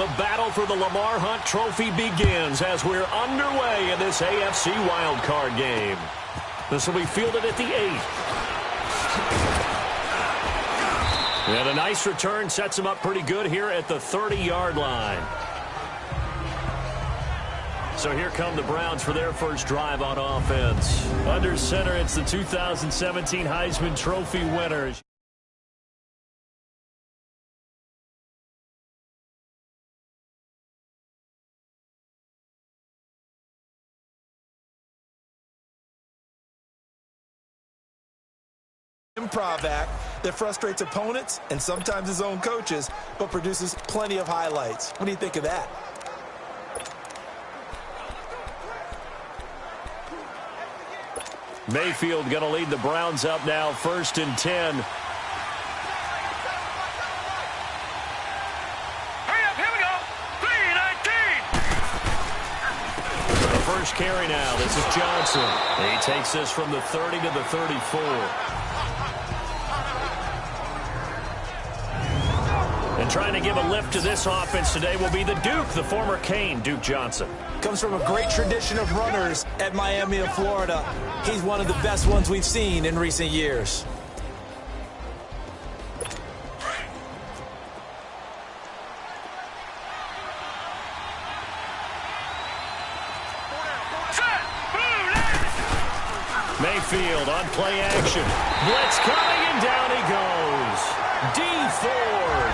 The battle for the Lamar Hunt Trophy begins as we're underway in this AFC wildcard game. This will be fielded at the 8. And a nice return sets him up pretty good here at the 30-yard line. So here come the Browns for their first drive on offense. Under center, it's the 2017 Heisman Trophy winners. Improv act that frustrates opponents and sometimes his own coaches, but produces plenty of highlights. What do you think of that? Mayfield going to lead the Browns up now, 1st and 10. Hurry up, here we go. 3-19. For the first carry now, this is Johnson. He takes this from the 30 to the 34. And trying to give a lift to this offense today will be the Duke, the former Cane, Duke Johnson. Comes from a great tradition of runners at Miami of Florida. He's one of the best ones we've seen in recent years. Mayfield on play action. Blitz coming, and down he goes. D. Ford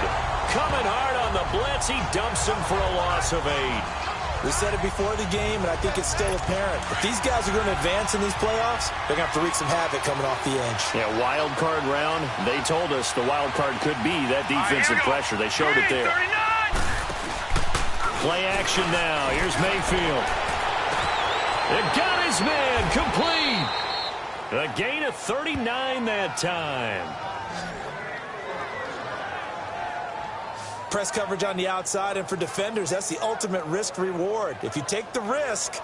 coming hard on the blitz. He dumps him for a loss of 8. We said it before the game, and I think it's still apparent. If these guys are going to advance in these playoffs, they're going to have to wreak some havoc coming off the edge. Yeah, wild card round. They told us the wild card could be that defensive pressure. They showed it there. 39. Play action now. Here's Mayfield. It got his man complete. A gain of 39 that time. Press coverage on the outside, and for defenders, that's the ultimate risk-reward. If you take the risk,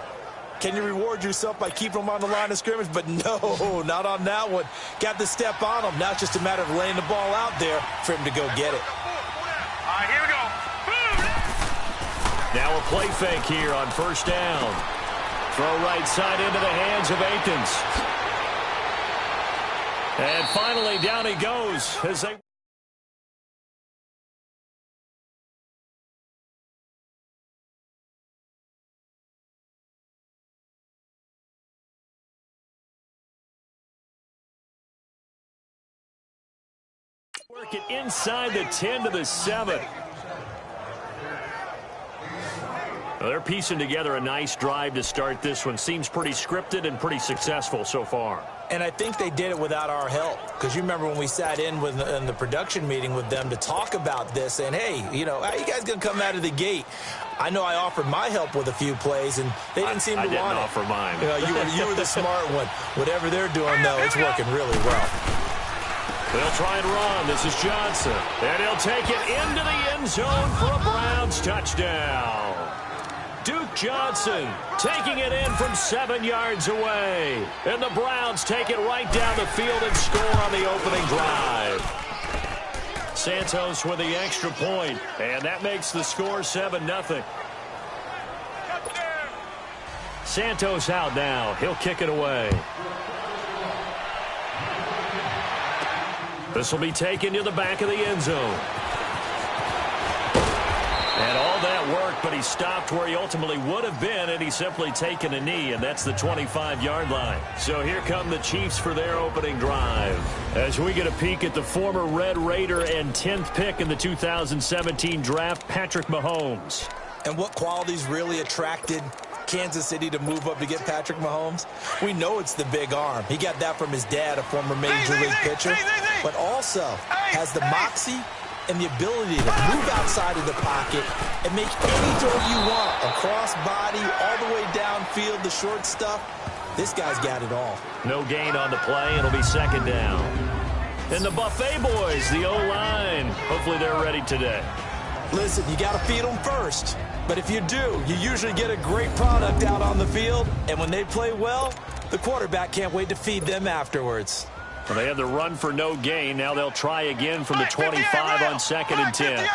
can you reward yourself by keeping them on the line of scrimmage? But no, not on that one. Got to step on them. Now it's just a matter of laying the ball out there for him to go get it. All right, here we go. Now a play fake here on 1st down. Throw right side into the hands of Akins. And finally, down he goes as they... work it inside the 10 to the 7. Well, they're piecing together a nice drive to start this one. Seems pretty scripted and pretty successful so far. And I think they did it without our help. Because you remember when we sat in the production meeting with them to talk about this, and hey, you know, how you guys going to come out of the gate? I know I offered my help with a few plays, and they didn't seem to want it. I didn't offer mine. You know, you were the smart one. Whatever they're doing, though, it's working really well. They'll try and run. This is Johnson. And he'll take it into the end zone for a Browns touchdown. Duke Johnson taking it in from 7 yards away. And the Browns take it right down the field and score on the opening drive. Santos with the extra point, and that makes the score 7-0. Santos out now. He'll kick it away. This will be taken to the back of the end zone. And all that work, but he stopped where he ultimately would have been, and he's simply taken a knee, and that's the 25-yard line. So here come the Chiefs for their opening drive. As we get a peek at the former Red Raider and 10th pick in the 2017 draft, Patrick Mahomes. And what qualities really attracted Kansas City to move up to get Patrick Mahomes? We know it's the big arm. He got that from his dad, a former Major League pitcher, but also has the moxie and the ability to move outside of the pocket and make any throw you want, across body, all the way downfield, the short stuff. This guy's got it all. No gain on the play. It'll be 2nd down. And the Buffet boys, the O-line. Hopefully they're ready today. Listen, you got to feed them first. But if you do, you usually get a great product out on the field. And when they play well, the quarterback can't wait to feed them afterwards. Well, they had the run for no gain. Now they'll try again from the 25 on 2nd and 10.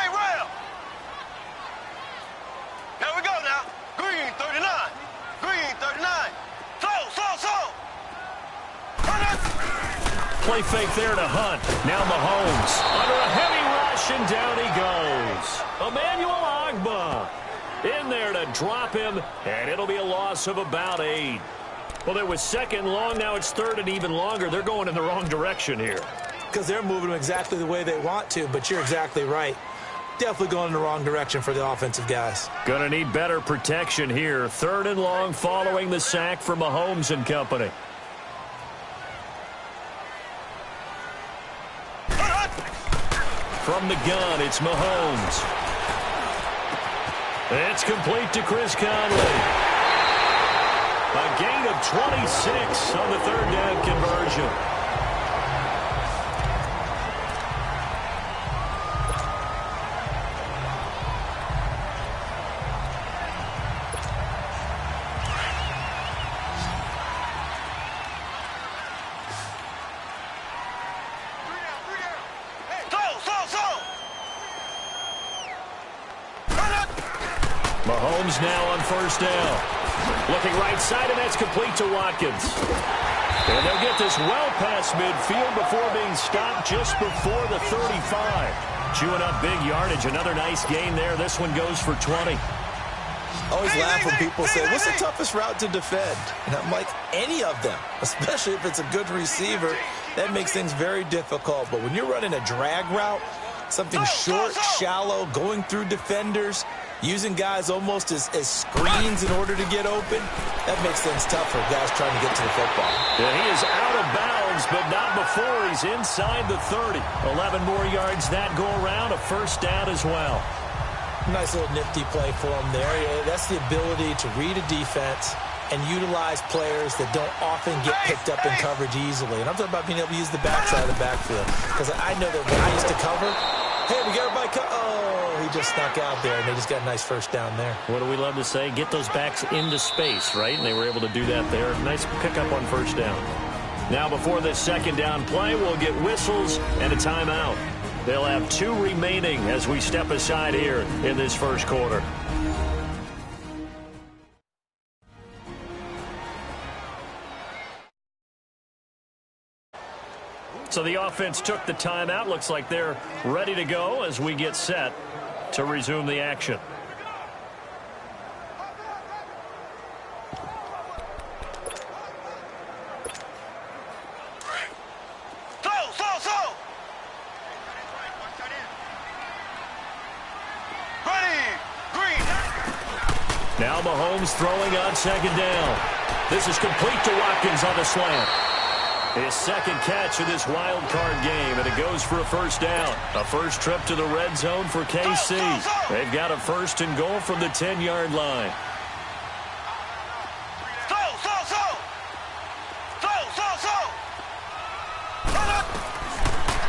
play fake there to Hunt. Now Mahomes under a heavy rush, and down he goes. Emmanuel Ogbah in there to drop him, and it'll be a loss of about 8. Well, it was second long. Now it's third and even longer. They're going in the wrong direction here. Because they're moving them exactly the way they want to, but you're exactly right. Definitely going in the wrong direction for the offensive guys. Going to need better protection here. Third and long following the sack from Mahomes and company. From the gun, it's Mahomes. It's complete to Chris Conley. A gain of 26 on the third down conversion. Mahomes now on first down. Looking right side, and that's complete to Watkins. And they'll get this well past midfield before being stopped just before the 35. Chewing up big yardage. Another nice gain there. This one goes for 20. Always laugh when people say, what's the toughest route to defend? And I'm like, any of them, especially if it's a good receiver. That makes things very difficult. But when you're running a drag route, something short, shallow, going through defenders, using guys almost as screens in order to get open, that makes things tough for guys trying to get to the football. Yeah, he is out of bounds, but not before he's inside the 30. 11 more yards that go around, a first down as well. Nice little nifty play for him there. Yeah, that's the ability to read a defense and utilize players that don't often get picked up in coverage easily. And I'm talking about being able to use the backside of the backfield. Because I know that when I used to cover, hey, we got everybody oh, he just snuck out there, and they just got a nice first down there. What do we love to say? Get those backs into space, right? And they were able to do that there. Nice pickup on first down. Now before this second down play, we'll get whistles and a timeout. They'll have 2 remaining as we step aside here in this first quarter. So the offense took the timeout. Looks like they're ready to go as we get set to resume the action. Now Mahomes throwing on second down. This is complete to Watkins on the slant. His second catch of this wild card game, and it goes for a first down. A first trip to the red zone for KC. They've got a first and goal from the 10-yard line.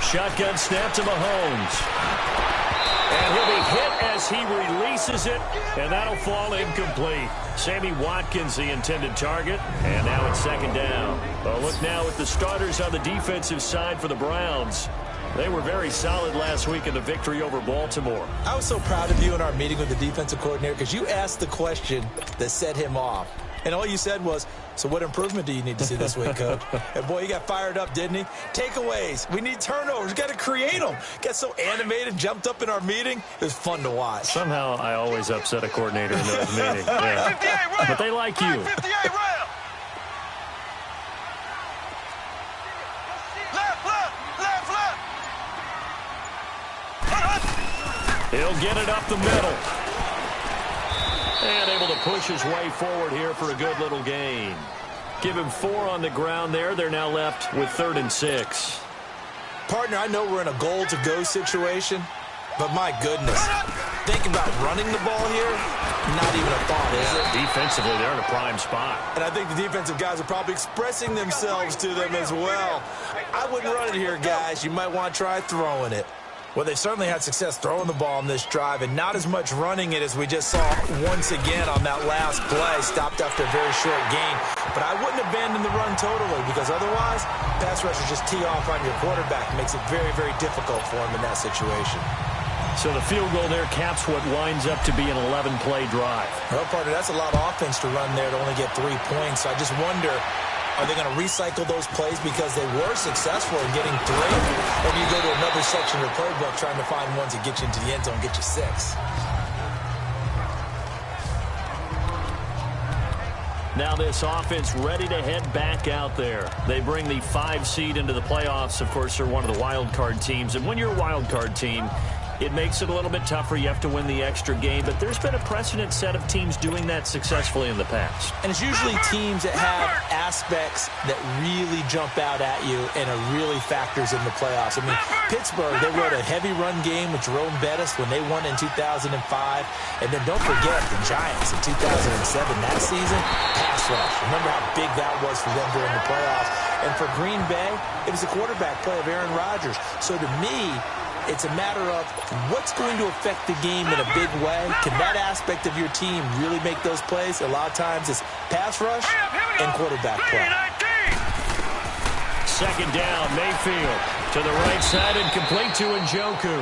Shotgun snap to Mahomes. And he'll be hit as he releases it, and that'll fall incomplete. Sammy Watkins, the intended target, and now it's second down. Well, look now at the starters on the defensive side for the Browns. They were very solid last week in the victory over Baltimore. I was so proud of you in our meeting with the defensive coordinator because you asked the question that set him off. And all you said was, so what improvement do you need to see this week, Coach? And, boy, he got fired up, didn't he? Takeaways. We need turnovers. We've got to create them. Got so animated, jumped up in our meeting. It was fun to watch. Somehow I always upset a coordinator in those meetings. Yeah. But they like you. He'll get it up the middle. And able to push his way forward here for a good little gain. Give him 4 on the ground there. They're now left with 3rd and 6. Partner, I know we're in a goal-to-go situation, but my goodness. Think about running the ball here, not even a thought, is it? Defensively, they're in a prime spot. And I think the defensive guys are probably expressing themselves to them as well. I wouldn't run it here, guys. You might want to try throwing it. Well, they certainly had success throwing the ball on this drive and not as much running it as we just saw once again on that last play. Stopped after a very short gain. But I wouldn't abandon the run totally because otherwise, pass rushers just tee off on your quarterback. It makes it very, very difficult for him in that situation. So the field goal there caps what winds up to be an 11-play drive. Well, partner, that's a lot of offense to run there to only get 3 points. So I just wonder Are they going to recycle those plays because they were successful in getting 3? Or do you go to another section of the playbook trying to find ones that get you into the end zone and get you 6? Now this offense ready to head back out there. They bring the 5 seed into the playoffs. Of course, they're one of the wild card teams. And when you're a wild card team, it makes it a little bit tougher. You have to win the extra game. But there's been a precedent set of teams doing that successfully in the past. And it's usually teams that have aspects that really jump out at you and are really factors in the playoffs. I mean, Pittsburgh, they rode a heavy run game with Jerome Bettis when they won in 2005. And then don't forget the Giants in 2007, that season, pass rush. Remember how big that was for them during the playoffs. And for Green Bay, it was the quarterback play of Aaron Rodgers. So to me, it's a matter of what's going to affect the game in a big way. Can that aspect of your team really make those plays? A lot of times it's pass rush and quarterback play. Second down, Mayfield to the right side and complete to Njoku.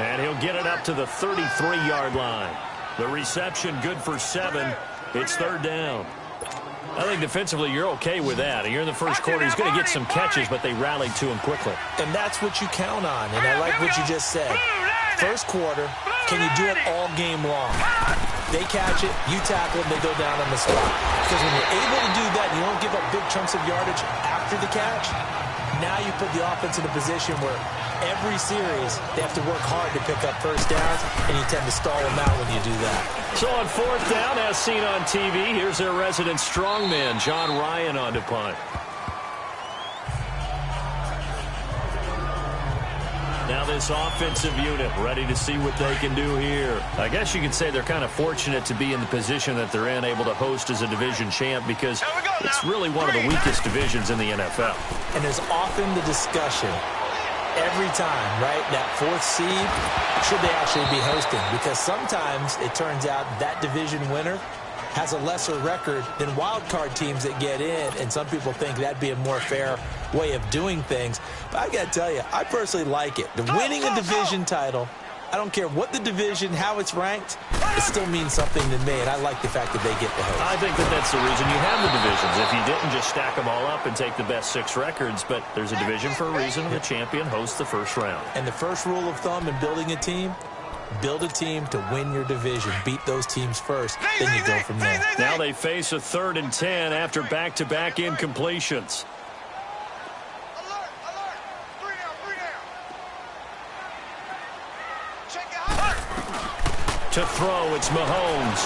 And he'll get it up to the 33-yard line. The reception good for 7. It's third down. I think defensively you're okay with that. You're in the first quarter. He's going to get some catches, but they rallied to him quickly. And that's what you count on. And I like what you just said. First quarter, can you do it all game long? They catch it, you tackle them, they go down on the spot. Because when you're able to do that and you don't give up big chunks of yardage after the catch, now you put the offense in a position where every series they have to work hard to pick up first downs, and you tend to stall them out when you do that. So on fourth down, as seen on TV, here's their resident strongman, John Ryan, on to punt. Now this offensive unit ready to see what they can do here. I guess you could say they're kind of fortunate to be in the position that they're in, able to host as a division champ, because it's really one of the weakest divisions in the NFL. And there's often the discussion every time, right, that 4th seed, should they actually be hosting? Because sometimes it turns out that division winner has a lesser record than wild card teams that get in, and some people think that'd be a more fair way of doing things. But I got to tell you, I personally like it. The winning a division title, I don't care what the division, how it's ranked, it still means something to me, and I like the fact that they get the host. I think that that's the reason you have the divisions. If you didn't, just stack them all up and take the best 6 records, but there's a division for a reason. The champion hosts the first round. And the first rule of thumb in building a team, build a team to win your division. Beat those teams first, then you go from there. Now they face a 3rd and 10 after back-to-back incompletions. To throw, it's Mahomes.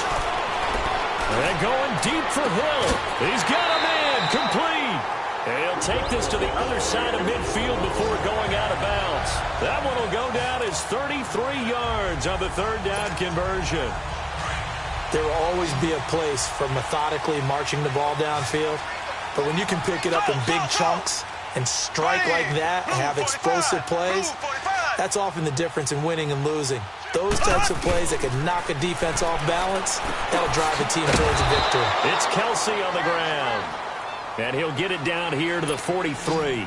And going deep for Hill. He's got a man complete. And he'll take this to the other side of midfield before going out of bounds. That one will go down as 33 yards on the 3rd down conversion. There will always be a place for methodically marching the ball downfield. But when you can pick it up in big chunks and strike like that and have explosive plays, that's often the difference in winning and losing. Those types of plays that can knock a defense off balance, that'll drive a team towards a victory. It's Kelsey on the ground. And he'll get it down here to the 43.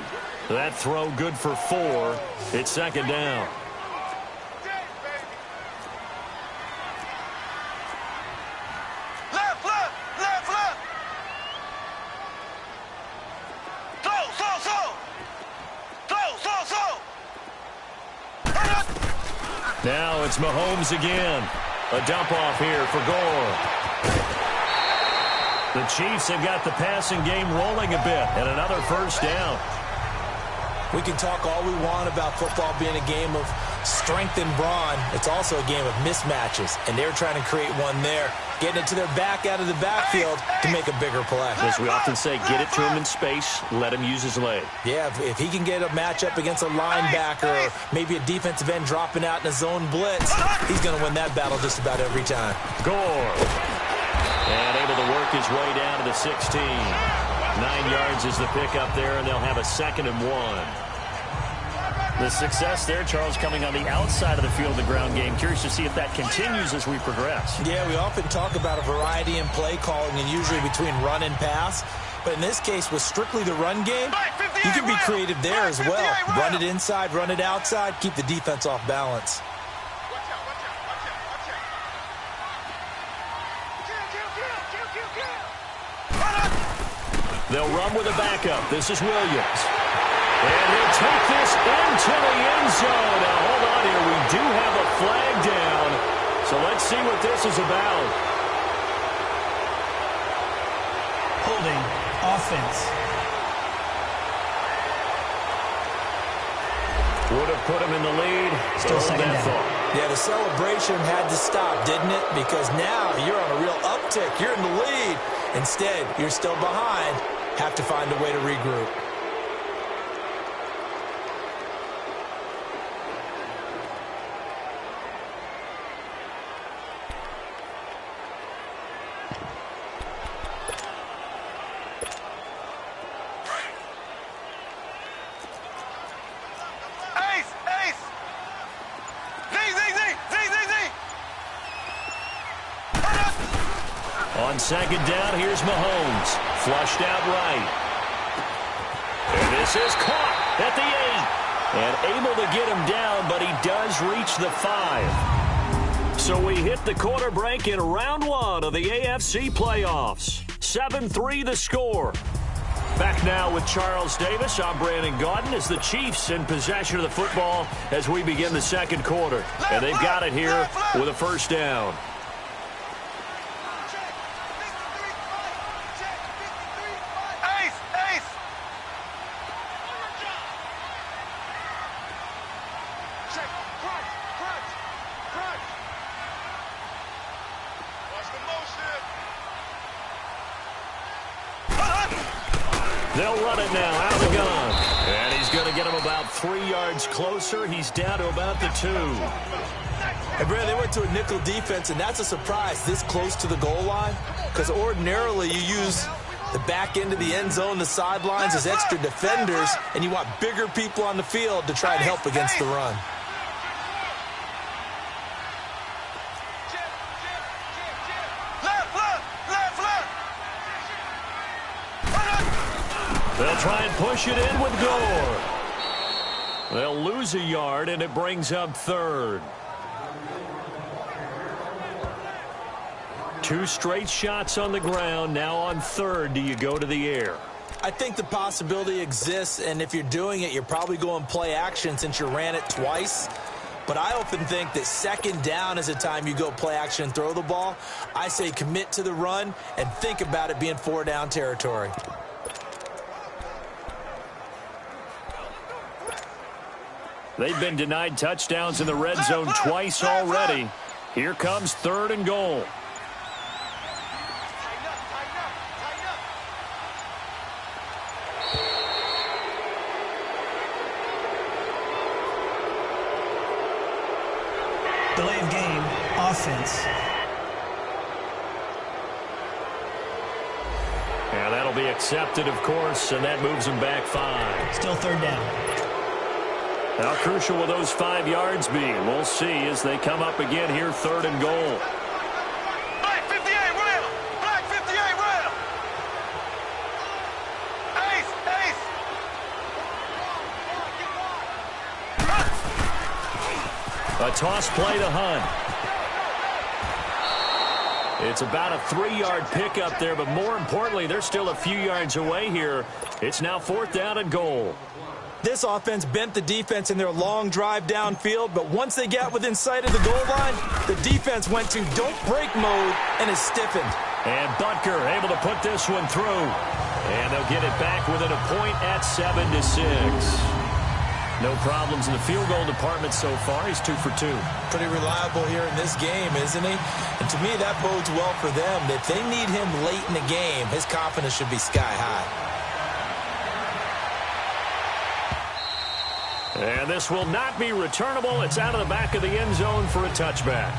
That throw good for 4. It's 2nd down. Now it's Mahomes again. A dump off here for Gore. The Chiefs have got the passing game rolling a bit, and another first down. We can talk all we want about football being a game of strength and brawn. It's also a game of mismatches, and they're trying to create one there, getting it to their back out of the backfield to make a bigger play. As we often say, get it to him in space, let him use his leg. Yeah, if he can get a matchup against a linebacker or maybe a defensive end dropping out in a zone blitz, he's going to win that battle just about every time. Gore. And able to work his way down to the 16. 9 yards is the pickup there, and they'll have a 2nd and 1. The success there, Charles, coming on the outside of the field, the ground game. Curious to see if that continues as we progress. Yeah, we often talk about a variety in play calling and usually between run and pass. But in this case, with strictly the run game, you can be creative there as well. Run it inside, run it outside, keep the defense off balance. They'll run with a backup. This is Williams. And he'll take this into the end zone. Now, hold on here. We do have a flag down. So let's see what this is about. Holding offense. Would have put him in the lead. Still second down. Yeah, the celebration had to stop, didn't it? Because now you're on a real uptick. You're in the lead. Instead, you're still behind. Have to find a way to regroup. On second down, here's Mahomes. Flushed out right. And this is caught at the 8. And able to get him down, but he does reach the 5. So we hit the quarter break in round 1 of the AFC playoffs. 7-3 the score. Back now with Charles Davis. I'm Brandon Gaudin as the Chiefs in possession of the football as we begin the second quarter. And they've got it here with a first down. They'll run it now out of the gun. And he's going to get him about 3 yards closer. He's down to about the 2. And Brad, they went to a nickel defense, and that's a surprise this close to the goal line. Because ordinarily you use the back end of the end zone, the sidelines as extra defenders, and you want bigger people on the field to try and help against the run. They'll try and push it in with Gore. They'll lose a yard, and it brings up 3rd. 2 straight shots on the ground. Now on 3rd, do you go to the air? I think the possibility exists, and if you're doing it, you're probably going play action since you ran it twice. But I often think that second down is a time you go play action and throw the ball. I say commit to the run and think about it being 4-down territory. They've been denied touchdowns in the red zone twice already. Here comes 3rd and goal. Delay of game, offense. And that'll be accepted, of course, and that moves them back 5. Still 3rd down. How crucial will those 5 yards be? We'll see as they come up again here, 3rd and goal. Black 58, rail! Black 58, rail! Ace! Ace! A toss play to Hunt. It's about a 3-yard pickup there, but more importantly, they're still a few yards away here. It's now 4th down and goal. This offense bent the defense in their long drive downfield, but once they got within sight of the goal line, the defense went to don't break mode and is stiffened. And Butker able to put this one through. And they'll get it back within a point at 7-6. No problems in the field goal department so far. He's 2 for 2. Pretty reliable here in this game, isn't he? And to me, that bodes well for them. If they need him late in the game, his confidence should be sky high. And this will not be returnable. It's out of the back of the end zone for a touchback.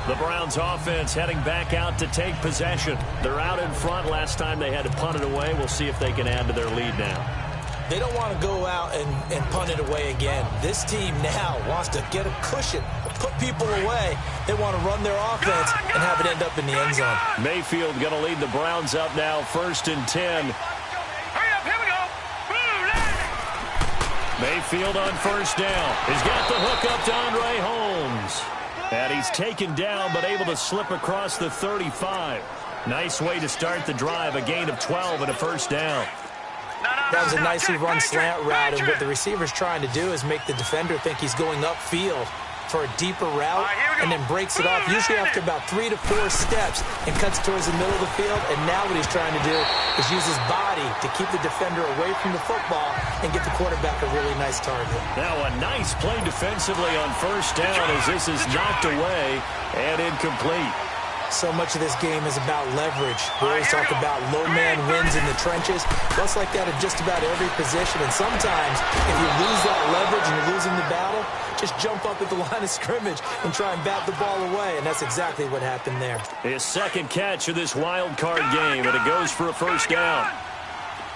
The Browns offense heading back out to take possession. They're out in front. Last time they had to punt it away. We'll see if they can add to their lead now. They don't want to go out and punt it away again. This team now wants to get a cushion, put people away. They want to run their offense and have it end up in the end zone. Mayfield going to lead the Browns up now, 1st and 10. Hurry up, here we go! Mayfield on 1st down. He's got the hook up to Andre Holmes. And he's taken down but able to slip across the 35. Nice way to start the drive, a gain of 12 and a first down. That was a nicely run slant route, and what the receiver's trying to do is make the defender think he's going upfield for a deeper route, and then breaks it off, usually after about 3 to 4 steps, and cuts towards the middle of the field. And now what he's trying to do is use his body to keep the defender away from the football and get the quarterback a really nice target. Now a nice play defensively on first down as this is knocked away and incomplete. So much of this game is about leverage. We always talk about low man wins in the trenches. Well, it's like that at just about every position. And sometimes, if you lose that leverage and you're losing the battle, just jump up at the line of scrimmage and try and bat the ball away. And that's exactly what happened there. His second catch of this wild card game, and it goes for a first down.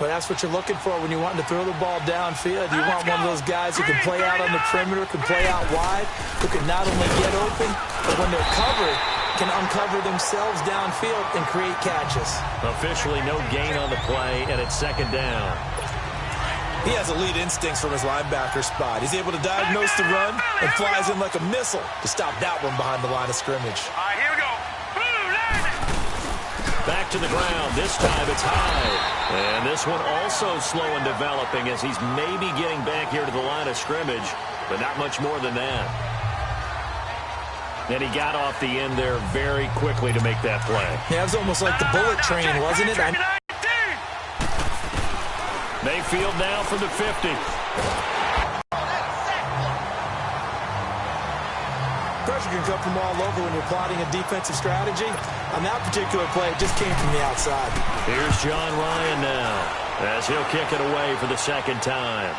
Well, that's what you're looking for when you're wanting to throw the ball downfield. You want one of those guys who can play out on the perimeter, can play out wide, who can not only get open, but when they're covered, can uncover themselves downfield and create catches. Officially no gain on the play, and it's second down. He has elite instincts from his linebacker spot. He's able to diagnose the run and flies in like a missile to stop that one behind the line of scrimmage. All right, here we go. Back to the ground. This time it's high. And this one also slow in developing as he's maybe getting back here to the line of scrimmage, but not much more than that. And he got off the end there very quickly to make that play. Yeah, it was almost like the bullet train, wasn't it? Mayfield now from the 50. Pressure can come from all over when you're plotting a defensive strategy. On that particular play, it just came from the outside. Here's John Ryan now as he'll kick it away for the second time.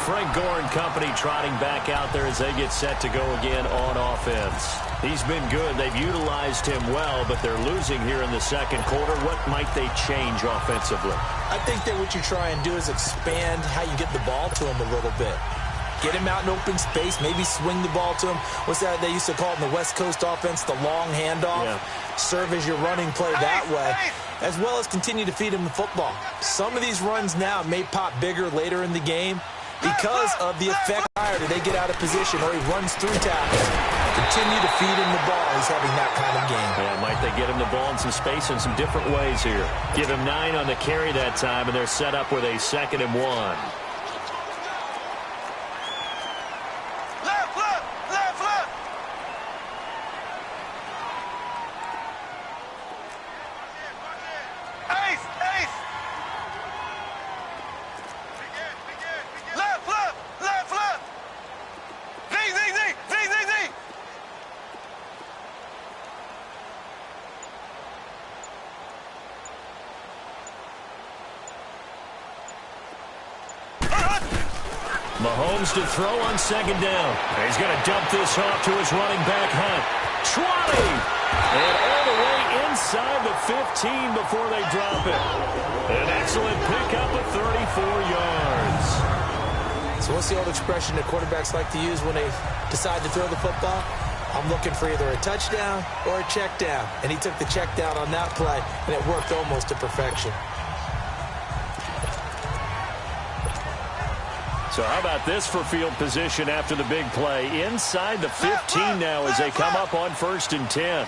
Frank Gore and company trotting back out there as they get set to go again on offense. He's been good. They've utilized him well, but they're losing here in the second quarter. What might they change offensively? I think that what you try and do is expand how you get the ball to him a little bit. Get him out in open space, maybe swing the ball to him. What's that they used to call it in the West Coast offense, the long handoff? Yeah. Serve as your running play that way, as well as continue to feed him the football. Some of these runs now may pop bigger later in the game because of the effect higher. Do they get out of position or he runs through tackles? Continue to feed him the ball. He's having that kind of game. Yeah, might they get him the ball in some space in some different ways here. Give him 9 on the carry that time, and they're set up with a 2nd and 1. Mahomes to throw on 2nd down. He's going to dump this off to his running back, Hunt. 20! And all the way inside the 15 before they drop it. An excellent pickup of 34 yards. So what's the old expression that quarterbacks like to use when they decide to throw the football? I'm looking for either a touchdown or a check down. And he took the check down on that play, and it worked almost to perfection. So how about this for field position after the big play? Inside the 15 now as they come up on 1st and 10.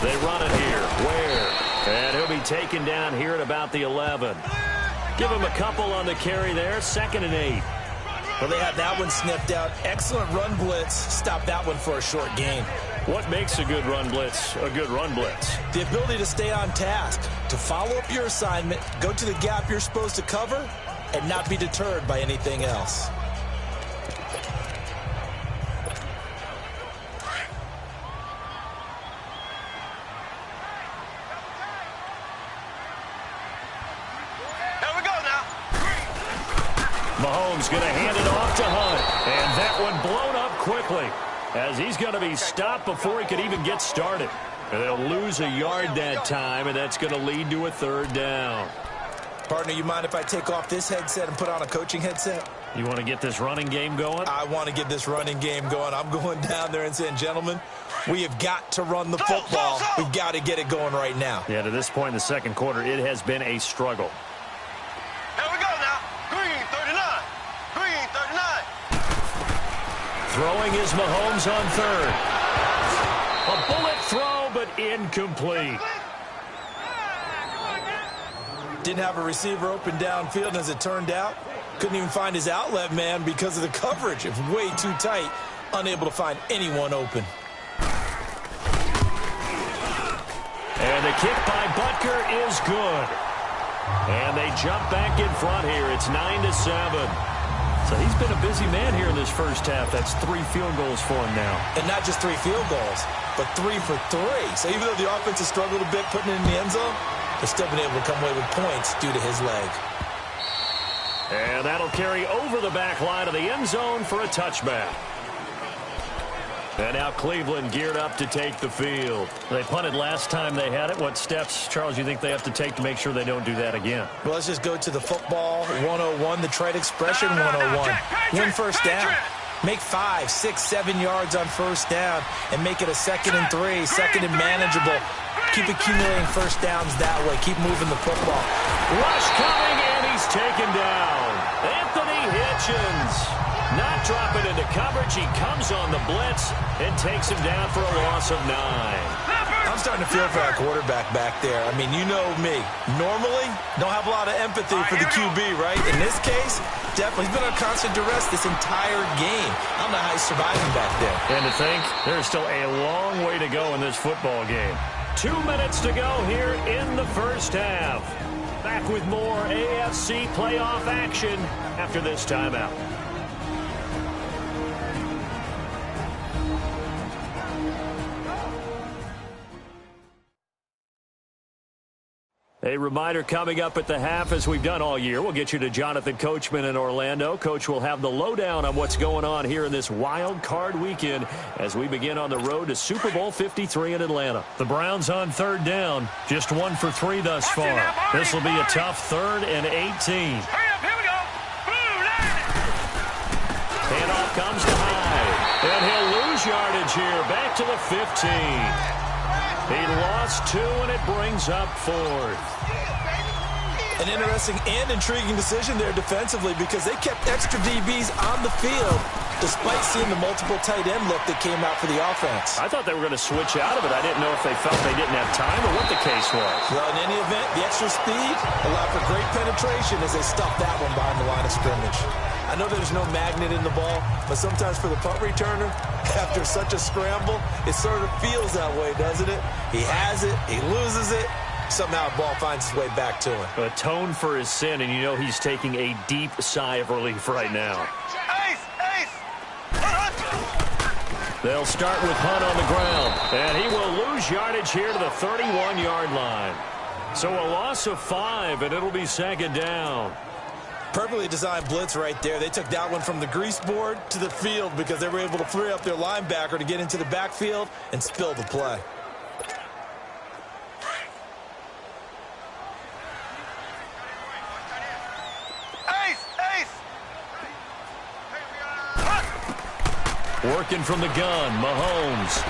They run it here. Where? And he'll be taken down here at about the 11. Give him a couple on the carry there. 2nd and 8. Well, they had that one sniffed out. Excellent run blitz. Stop that one for a short gain. What makes a good run blitz a good run blitz? The ability to stay on task, to follow up your assignment, go to the gap you're supposed to cover, and not be deterred by anything else. Here we go now. Mahomes going to hand it off to Hunt. And that one blown up quickly, as he's going to be stopped before he could even get started. And they'll lose a yard that time, and that's going to lead to a 3rd down. Partner, you mind if I take off this headset and put on a coaching headset? You want to get this running game going? I want to get this running game going. I'm going down there and saying, gentlemen, we have got to run the football. We've got to get it going right now. Yeah, to this point in the second quarter, it has been a struggle. Here we go now. Throwing is Mahomes on third. A bullet throw, but incomplete. Didn't have a receiver open downfield, as it turned out. Couldn't even find his outlet man because of the coverage. It was way too tight. Unable to find anyone open. And the kick by Butker is good. And they jump back in front here. It's 9-7. So he's been a busy man here in this first half. That's 3 field goals for him now. And not just 3 field goals, but 3 for 3. So even though the offense has struggled a bit putting it in the end zone, they've still been able to come away with points due to his leg. And that'll carry over the back line of the end zone for a touchback. And now Cleveland geared up to take the field. They punted last time they had it. What steps, Charles, you think they have to take to make sure they don't do that again? Well, let's just go to the football 101, the trade expression 101. Win first down. Make 5, 6, 7 yards on first down and make it a 2nd and 3, 2nd and manageable. Keep accumulating first downs that way. Keep moving the football. Rush coming, and he's taken down. Anthony Hitchens not dropping into coverage. He comes on the blitz and takes him down for a loss of 9. I'm starting to feel for our quarterback back there. I mean, you know me. Normally, don't have a lot of empathy for the QB, right? In this case, definitely. He's been on constant duress this entire game. I don't know how he's surviving back there. And to think, there's still a long way to go in this football game. 2 minutes to go here in the first half. Back with more AFC playoff action after this timeout. A reminder coming up at the half, as we've done all year. We'll get you to Jonathan Coachman in Orlando. Coach will have the lowdown on what's going on here in this wild card weekend as we begin on the road to Super Bowl 53 in Atlanta. The Browns on third down, just 1 for 3 thus far. This will be a tough 3rd and 18. Hurry up, here we go. Handoff comes to Hyde, and he'll lose yardage here, back to the 15. He lost 2, and it brings up 4th. An interesting and intriguing decision there defensively because they kept extra DBs on the field despite seeing the multiple tight end look that came out for the offense. I thought they were going to switch out of it. I didn't know if they felt they didn't have time or what the case was. Well, in any event, the extra speed allowed for great penetration as they stuffed that one behind the line of scrimmage. I know there's no magnet in the ball, but sometimes for the punt returner, after such a scramble, it sort of feels that way, doesn't it? He has it, he loses it, somehow the ball finds its way back to him. Atone for his sin, and you know he's taking a deep sigh of relief right now. They'll start with Hunt on the ground, and he will lose yardage here to the 31-yard line. So a loss of 5, and it'll be 2nd down. Perfectly designed blitz right there. They took that one from the grease board to the field because they were able to free up their linebacker to get into the backfield and spill the play. Working from the gun, Mahomes.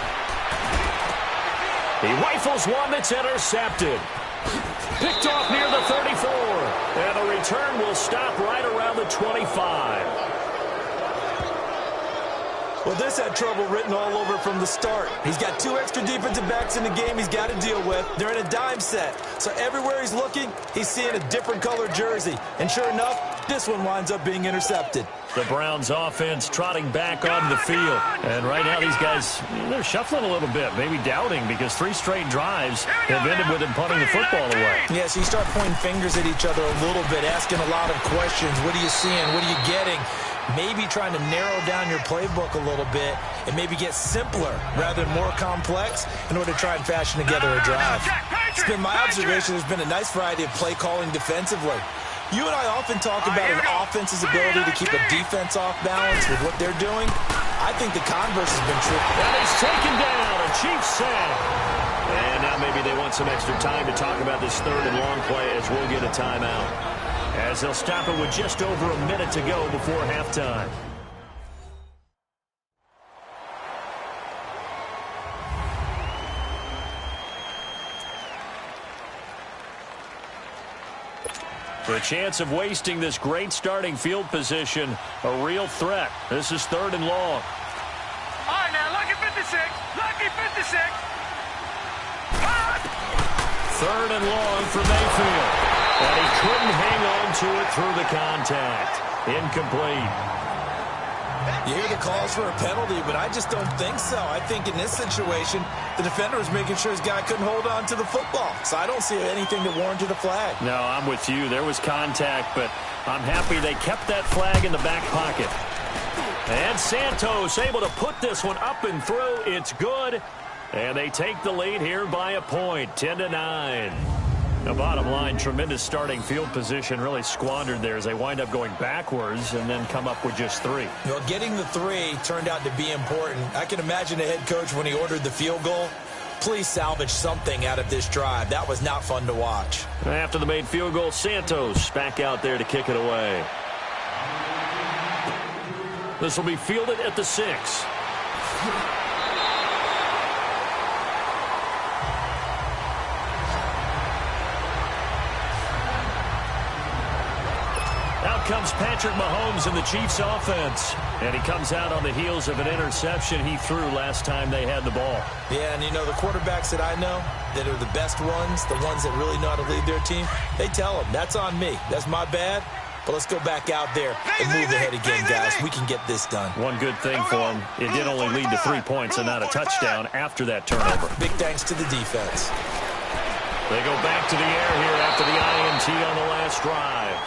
He rifles one that's intercepted. Picked off near the 34. And the return will stop right around the 25. Well, this had trouble written all over from the start. He's got 2 extra defensive backs in the game he's got to deal with. They're in a dime set. So everywhere he's looking, he's seeing a different colored jersey. And sure enough, this one winds up being intercepted. The Browns offense trotting back onto the field. And right now these guys, they're shuffling a little bit, maybe doubting, because 3 straight drives have ended with him punting the football away. Yeah, so you start pointing fingers at each other a little bit, asking a lot of questions. What are you seeing? What are you getting? Maybe trying to narrow down your playbook a little bit and maybe get simpler rather than more complex in order to try and fashion together a drive. It's been my observation there's been a nice variety of play calling defensively. You and I often talk about an offense's ability to keep a defense off balance with what they're doing. I think the converse has been true. And he's taken down, a Chiefs sack. And now maybe they want some extra time to talk about this 3rd and long play as we'll get a timeout. As they'll stop it with just over a minute to go before halftime. The chance of wasting this great starting field position, a real threat. This is 3rd and long. 56. Lucky 56. Third and long for Mayfield. And he couldn't hang on to it through the contact. Incomplete. You hear the calls for a penalty, but I just don't think so. I think in this situation, the defender was making sure his guy couldn't hold on to the football. So I don't see anything that warranted a flag. No, I'm with you. There was contact, but I'm happy they kept that flag in the back pocket. And Santos able to put this one up and through. It's good. And they take the lead here by a point, 10-9. The bottom line, tremendous starting field position, really squandered there as they wind up going backwards and then come up with just 3. Well, getting the 3 turned out to be important. I can imagine the head coach when he ordered the field goal. Please salvage something out of this drive. That was not fun to watch. After the made field goal, Santos back out there to kick it away. This will be fielded at the 6. Out comes Patrick Mahomes in the Chiefs offense. And he comes out on the heels of an interception he threw last time they had the ball. Yeah, and you know, the quarterbacks that I know that are the best ones, the ones that really know how to lead their team, they tell them, that's on me. That's my bad. But let's go back out there and move ahead again, guys. We can get this done. One good thing for him, it did only lead to 3 points and not a touchdown after that turnover. Big thanks to the defense. They go back to the air here after the INT on the last drive.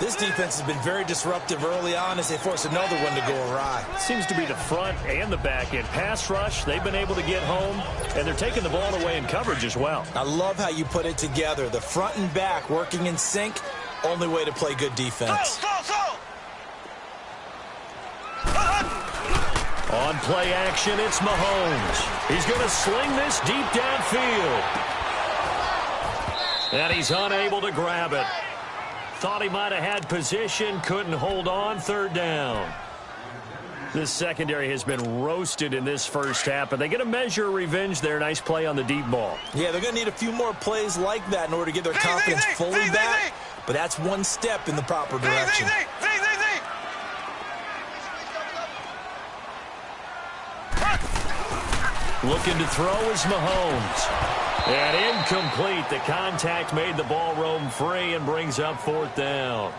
This defense has been very disruptive early on as they force another one to go awry. Seems to be the front and the back end. Pass rush, they've been able to get home, and they're taking the ball away in coverage as well. I love how you put it together. The front and back working in sync, only way to play good defense. On play action, it's Mahomes. He's going to sling this deep downfield. And he's unable to grab it. Thought he might have had position, couldn't hold on, 3rd down. This secondary has been roasted in this first half, but they get a measure of revenge there. Nice play on the deep ball. Yeah, they're going to need a few more plays like that in order to get their confidence fully back, but that's one step in the proper direction. Looking to throw is Mahomes. And incomplete. The contact made the ball roam free and brings up 4th down.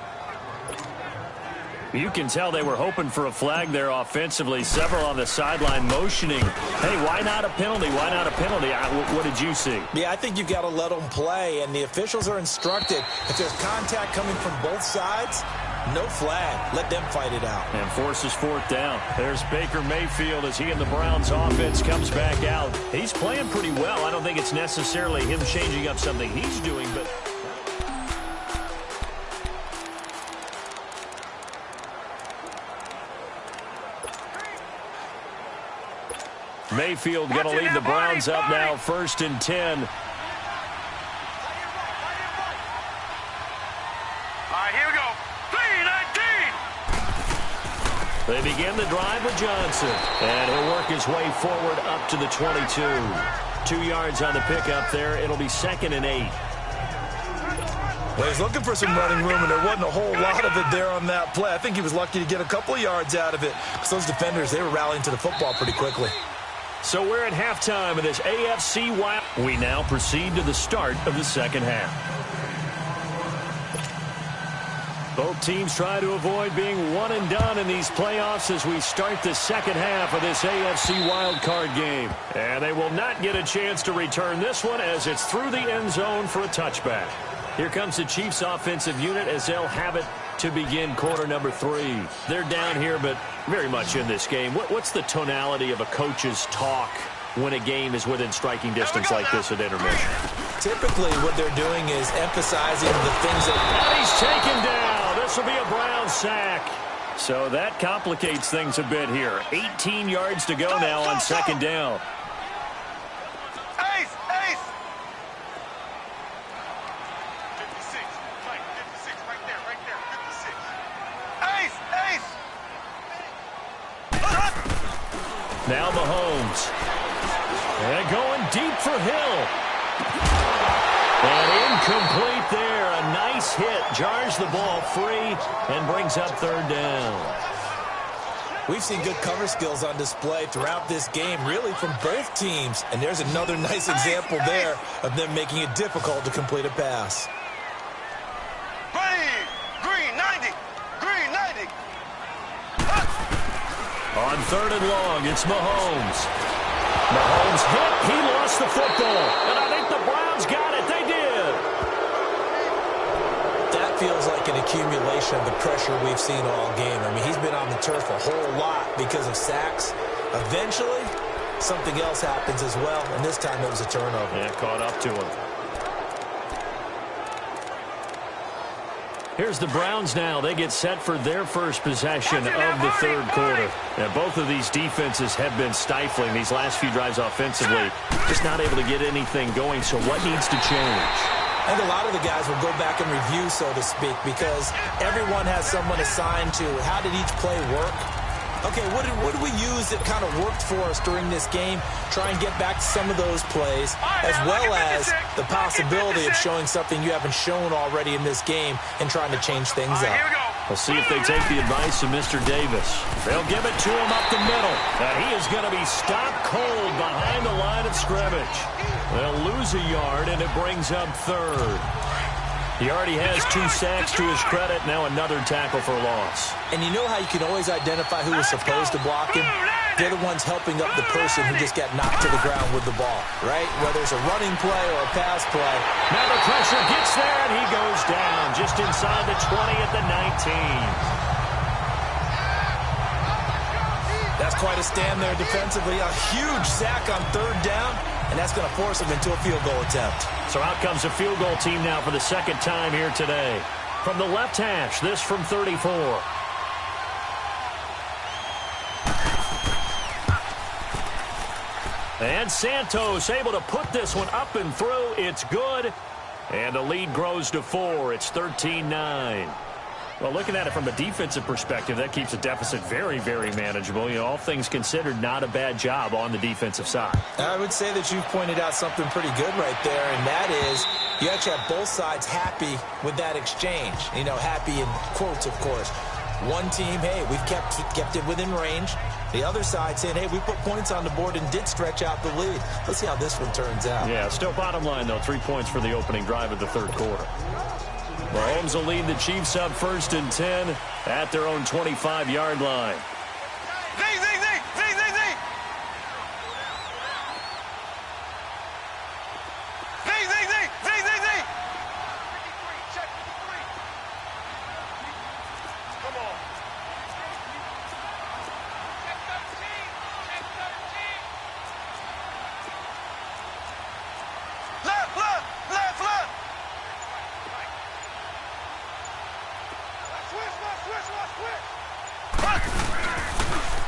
You can tell they were hoping for a flag there offensively. Several on the sideline motioning. Hey, why not a penalty? Why not a penalty? What did you see? Yeah, I think you've got to let them play, and the officials are instructed. If there's contact coming from both sides, no flag. Let them fight it out. And forces 4th down. There's Baker Mayfield as he and the Browns offense comes back out. He's playing pretty well. I don't think it's necessarily him changing up something he's doing, but... Mayfield going to lead the Browns up now, 1st and 10. All right, here we go. 3-19. They begin the drive with Johnson. And he'll work his way forward up to the 22. 2 yards on the pickup there. It'll be 2nd and 8. Well, he's looking for some running room, and there wasn't a whole lot of it there on that play. I think he was lucky to get a couple of yards out of it. Because those defenders, they were rallying to the football pretty quickly. So we're at halftime of this AFC Wild. We now proceed to the start of the second half. Both teams try to avoid being one and done in these playoffs as we start the second half of this AFC wildcard game. And they will not get a chance to return this one as it's through the end zone for a touchback. Here comes the Chiefs offensive unit as they'll have it to begin quarter number 3. They're down here, but very much in this game. What's the tonality of a coach's talk when a game is within striking distance like this at intermission? Typically, what they're doing is emphasizing the things that... And he's taken down. This will be a Brown sack. So that complicates things a bit here. 18 yards to go now on 2nd down. Ace, ace. 56, Mike, 56, right there, 56. Ace, ace. Now Mahomes. And going deep for Hill. And incomplete there. A nice hit. Jars the ball free and brings up 3rd down. We've seen good cover skills on display throughout this game, really from both teams. And there's another nice example there of them making it difficult to complete a pass. Green 90. Green 90. On 3rd and long, it's Mahomes. Mahomes hit. He lost the football. And I think the Browns got it. They did. That feels like an accumulation of the pressure we've seen all game. I mean, he's been on the turf a whole lot because of sacks. Eventually, something else happens as well, and this time it was a turnover. Yeah, caught up to him. Here's the Browns now. They get set for their first possession of the 3rd quarter. Now, both of these defenses have been stifling these last few drives offensively. Just not able to get anything going, so what needs to change? I think a lot of the guys will go back and review, so to speak, because everyone has someone assigned to how did each play work. Okay, what did we use that kind of worked for us during this game? Try and get back to some of those plays, as well as the possibility of showing something you haven't shown already in this game and trying to change things up. We'll see if they take the advice of Mr. Davis. They'll give it to him up the middle. And he is going to be stopped cold behind the line of scrimmage. They'll lose a yard, and it brings up 3rd. He already has 2 sacks to his credit. Now another tackle for loss. And you know how you can always identify who was supposed to block him? They're the ones helping up the person who just got knocked to the ground with the ball, right? Whether it's a running play or a pass play. Now the pressure gets there, and he goes down just inside the 20 at the 19. That's quite a stand there defensively. A huge sack on 3rd down, and that's going to force him into a field goal attempt. So out comes a field goal team now for the 2nd time here today. From the left hash, this from 34. And Santos able to put this one up and through. It's good. And the lead grows to 4. It's 13-9. Well, looking at it from a defensive perspective, that keeps the deficit very, very manageable. You know, all things considered, not a bad job on the defensive side. I would say that you've pointed out something pretty good right there, and that is you actually have both sides happy with that exchange. You know, happy in quotes, of course. One team, hey, we've kept it within range. The other side saying, hey, we put points on the board and did stretch out the lead. Let's see how this one turns out. Yeah, still bottom line, though, 3 points for the opening drive of the 3rd quarter. Mahomes will lead the Chiefs up 1st and 10 at their own 25-yard line.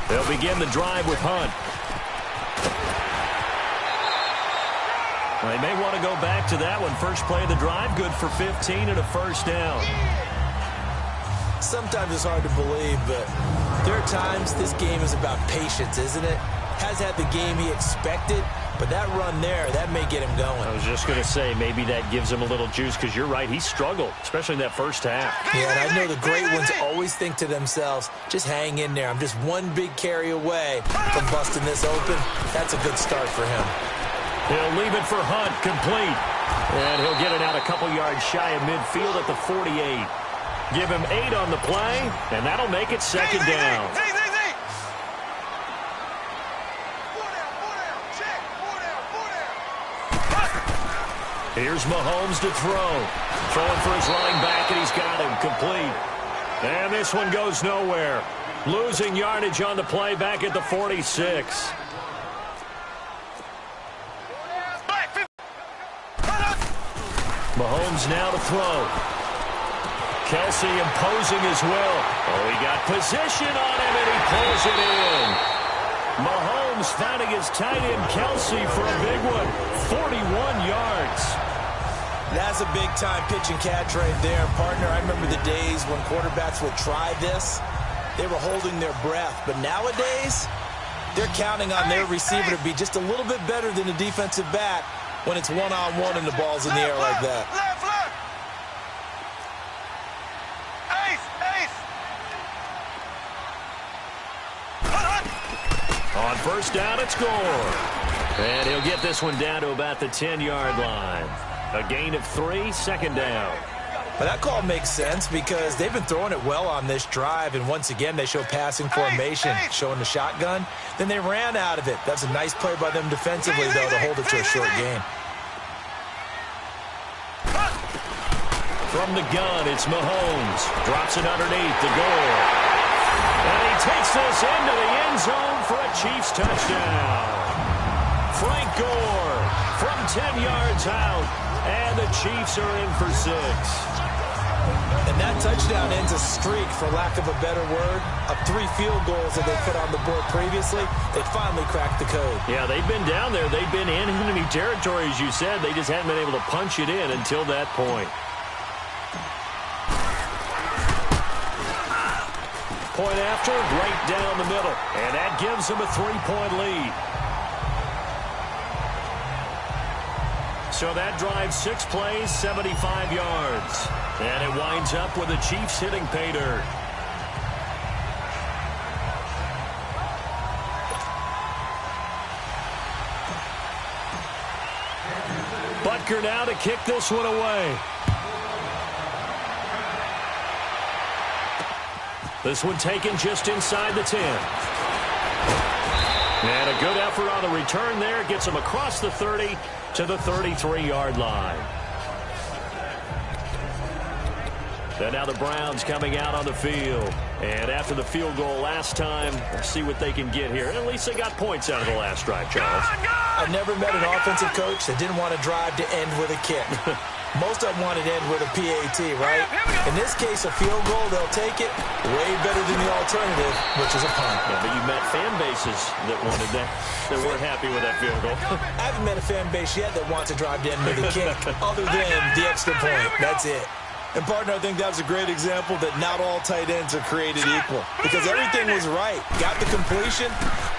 They'll begin the drive with Hunt. Well, they may want to go back to that one. First play of the drive, good for 15 and a 1st down. Sometimes it's hard to believe, but there are times this game is about patience, isn't it? Has had the game he expected, but that run there, that may get him going. I was just going to say, maybe that gives him a little juice, because you're right, he struggled, especially in that first half. Yeah, and I know the great ones always think to themselves, just hang in there. I'm just one big carry away from busting this open. That's a good start for him. He'll leave it for Hunt, complete. And he'll get it out a couple yards shy of midfield at the 48. Give him 8 on the play, and that'll make it 2nd down. Here's Mahomes to throw. Throwing for his running back, and he's got him complete. And this one goes nowhere. Losing yardage on the play back at the 46. Mahomes now to throw. Kelsey imposing his will. Oh, he got position on him, and he pulls it in. Mahomes finding his tight end Kelsey for a big one. 41 yards. That's a big-time pitch and catch right there, partner. I remember the days when quarterbacks would try this. They were holding their breath. But nowadays, they're counting on their receiver to be just a little bit better than the defensive back when it's one-on-one and the ball's in the air like that. On first down, it's Gore. And he'll get this one down to about the 10-yard line. A gain of 3, second down. But that call makes sense because they've been throwing it well on this drive, and once again they show passing formation, showing the shotgun. Then they ran out of it. That's a nice play by them defensively, though, to hold it to a short gain. From the gun, it's Mahomes. Drops it underneath to Gore. And he takes this into the end zone for a Chiefs touchdown. Frank Gore from 10 yards out, and the Chiefs are in for 6. And that touchdown ends a streak, for lack of a better word, of 3 field goals that they put on the board previously. They finally cracked the code. Yeah, they've been down there. They've been in enemy territory, as you said. They just haven't been able to punch it in until that point. Point after, right down the middle. And that gives them a 3-point lead. So that drives 6 plays, 75 yards. And it winds up with the Chiefs hitting pay dirt. Butker now to kick this one away. This one taken just inside the 10. And a good effort on the return there. Gets him across the 30 to the 33-yard line. And now the Browns coming out on the field. And after the field goal last time, let's see what they can get here. At least they got points out of the last drive, Charles. I've never met an offensive coach that didn't want to drive to end with a kick. Most of them want to end with a PAT, right? In this case, a field goal, they'll take it way better than the alternative, which is a punt. Yeah, but you met fan bases that wanted that, that weren't happy with that field goal. I haven't met a fan base yet that wants to drive to end with a kick, other than the extra point. That's it. And, partner, I think that was a great example that not all tight ends are created equal. Because everything was right. Got the completion,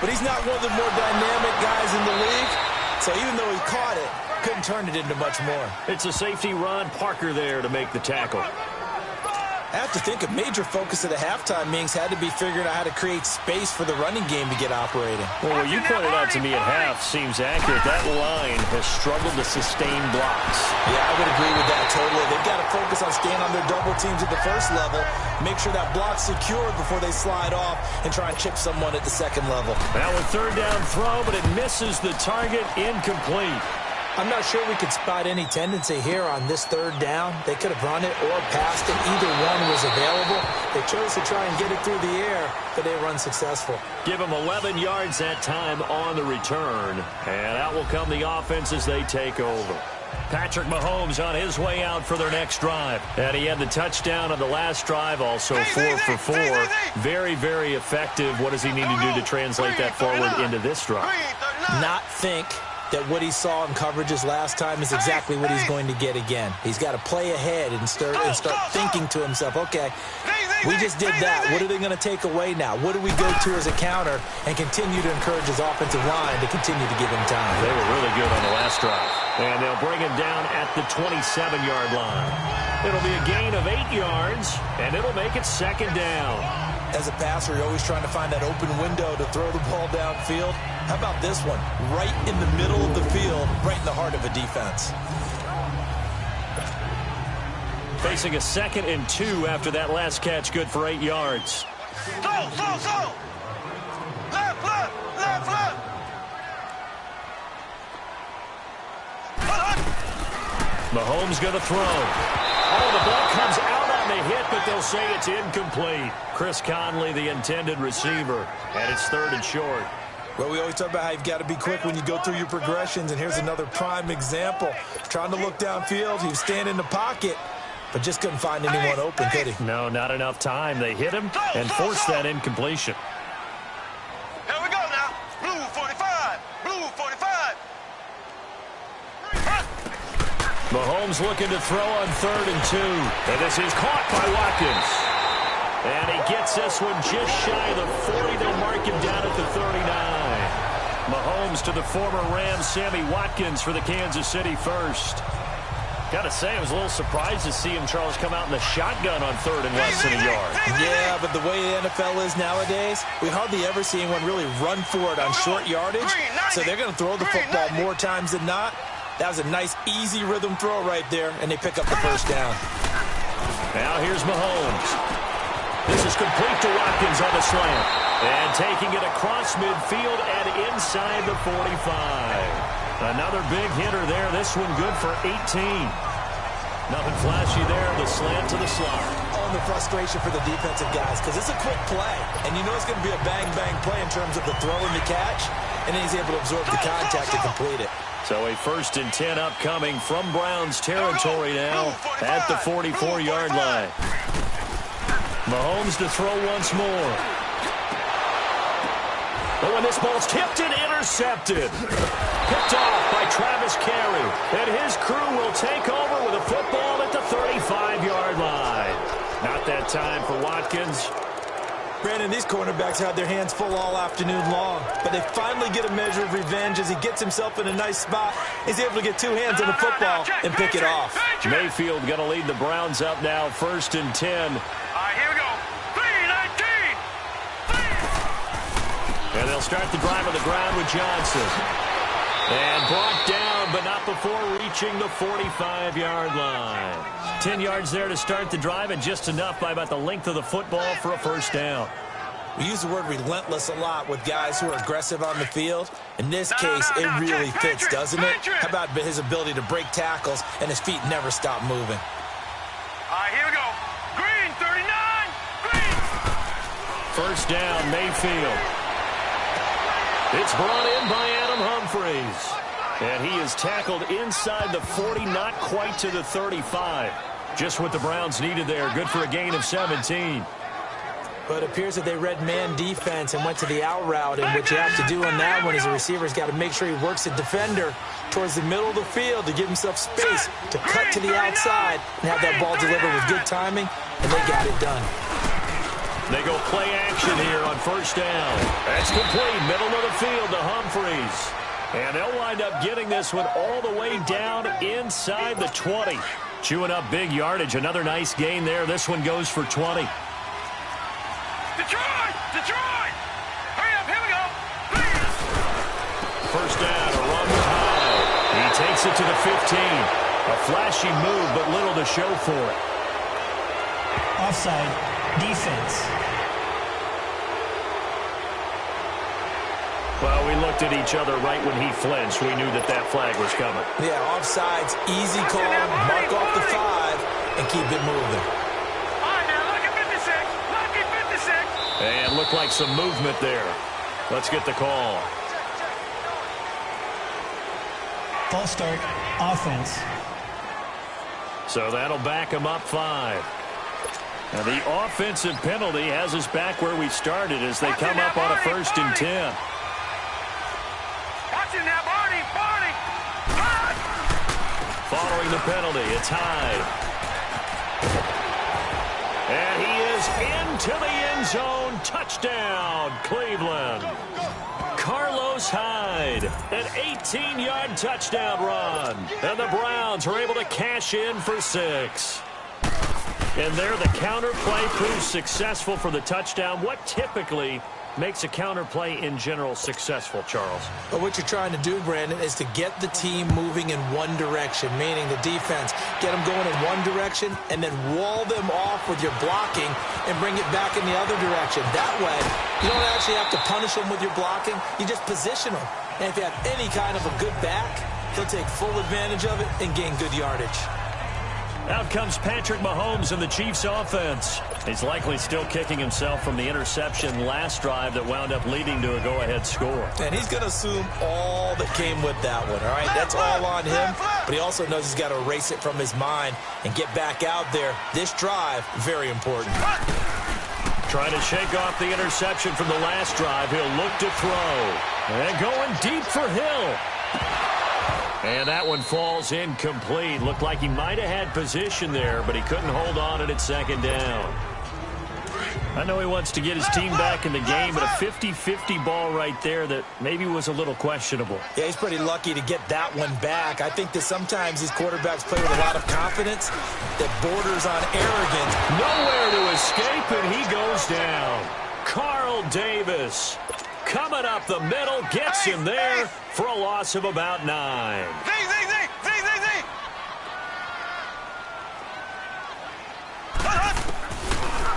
but he's not one of the more dynamic guys in the league. So even though he caught it, couldn't turn it into much more. It's a safety, Ron Parker, there to make the tackle. I have to think a major focus of the halftime meetings had to be figuring out how to create space for the running game to get operating. Well, what you pointed out to me at half seems accurate. That line has struggled to sustain blocks. Yeah, I would agree with that totally. They've got to focus on staying on their double teams at the first level, make sure that block's secured before they slide off and try and chip someone at the second level. Now a third down throw, but it misses the target, incomplete. I'm not sure we could spot any tendency here on this third down. They could have run it or passed it. Either one was available. They chose to try and get it through the air, but they were unsuccessful. Give them 11 yards that time on the return. And out will come the offense as they take over. Patrick Mahomes on his way out for their next drive. And he had the touchdown on the last drive, also 4 for 4. Very, very effective. What does he need to do to translate that forward into this drive? Not think that what he saw in coverages last time is exactly what he's going to get again. He's got to play ahead and start thinking to himself, okay, we just did that. What are they going to take away now? What do we go to as a counter and continue to encourage his offensive line to continue to give him time? They were really good on the last drive. And they'll bring him down at the 27-yard line. It'll be a gain of 8 yards, and it'll make it second down. As a passer, you're always trying to find that open window to throw the ball downfield. How about this one? Right in the middle of the field, right in the heart of a defense. Facing a 2nd and 2 after that last catch, good for 8 yards. Slow. Left. Mahomes going to throw. Oh, the ball comes out on the hit, but they'll say it's incomplete. Chris Conley, the intended receiver, and it's 3rd and short. Well, we always talk about how you've got to be quick when you go through your progressions, and here's another prime example. Trying to look downfield, he was standing in the pocket, but just couldn't find anyone open, could he? No, not enough time. They hit him and forced that incompletion. Here we go now. Blue 45. Mahomes looking to throw on 3rd and 2. And this is caught by Watkins. And he gets this one just shy of the 40. They'll mark him down at the 39. Mahomes to the former Rams, Sammy Watkins, for the Kansas City first. Got to say, I was a little surprised to see him, Charles, come out in the shotgun on third and less than a yard. Yeah, but the way the NFL is nowadays, we hardly ever see anyone really run for it on short yardage. So they're going to throw the football more times than not. That was a nice, easy rhythm throw right there, and they pick up the first down. Now here's Mahomes. This is complete to Watkins on the slant. And taking it across midfield and inside the 45. Another big hitter there. This one good for 18. Nothing flashy there. The slant to the slot. Oh, and the frustration for the defensive guys, because it's a quick play. And you know it's going to be a bang-bang play in terms of the throw and the catch. And then he's able to absorb the contact and complete it. So a 1st and 10 upcoming from Browns territory now at the 44-yard line. Mahomes to throw once more. But when this ball's tipped and intercepted. Picked off by Travis Carey. And his crew will take over with a football at the 35-yard line. Not that time for Watkins. Brandon, these cornerbacks had their hands full all afternoon long, but they finally get a measure of revenge as he gets himself in a nice spot. He's able to get 2 hands on the football and pick it off. Mayfield going to lead the Browns up now, 1st and 10. All right, here we go. 3-19. And they'll start the drive on the ground with Johnson. And brought down, but not before reaching the 45-yard line. 10 yards there to start the drive, and just enough by about the length of the football for a first down. We use the word relentless a lot with guys who are aggressive on the field. In this case, it really fits, doesn't it? How about his ability to break tackles and his feet never stop moving? All right, here we go. Green, 39. Green. First down, Mayfield. It's brought in by Adam Humphries. And he is tackled inside the 40, not quite to the 35. Just what the Browns needed there. Good for a gain of 17. But it appears that they read man defense and went to the out route, and what you have to do on that one is the receiver's got to make sure he works the defender towards the middle of the field to give himself space to cut to the outside and have that ball delivered with good timing, and they got it done. They go play action here on first down. That's complete, middle of the field to Humphries. And they'll wind up getting this one all the way down inside the 20. Chewing up big yardage. Another nice gain there. This one goes for 20. Detroit! Detroit! Hurry up, here we go. Please. First down, a run high. He takes it to the 15. A flashy move, but little to show for it. Offside, defense. Well, we looked at each other right when he flinched. We knew that that flag was coming. Yeah, offsides, easy call, mark off the 5, and keep it moving. All right, now, lucky 56. Lucky 56. And looked like some movement there. Let's get the call. False start, offense. So that'll back him up 5. Now the offensive penalty has us back where we started as they come up on a 1st and 10. Watching now, Barney. Following the penalty, it's Hyde. And he is into the end zone. Touchdown, Cleveland. Carlos Hyde, an 18-yard touchdown run. And the Browns are able to cash in for 6. And there, the counter play proves successful for the touchdown. What typically makes a counter play in general successful, Charles? But what you're trying to do, Brandon, is to get the team moving in one direction, meaning the defense, get them going in one direction, and then wall them off with your blocking and bring it back in the other direction. That way, you don't actually have to punish them with your blocking. You just position them. And if you have any kind of a good back, he'll take full advantage of it and gain good yardage. Out comes Patrick Mahomes in the Chiefs offense. He's likely still kicking himself from the interception last drive that wound up leading to a go-ahead score. And he's going to assume all that came with that one, all right? That's all on him, but he also knows he's got to erase it from his mind and get back out there. This drive, very important. Trying to shake off the interception from the last drive. He'll look to throw. And going deep for Hill. And that one falls incomplete. Looked like he might have had position there, but he couldn't hold on at second down. I know he wants to get his team back in the game, but a 50-50 ball right there that maybe was a little questionable. Yeah, he's pretty lucky to get that one back. I think that sometimes these quarterbacks play with a lot of confidence that borders on arrogance. Nowhere to escape, and he goes down. Carl Davis coming up the middle, gets him there for a loss of about 9.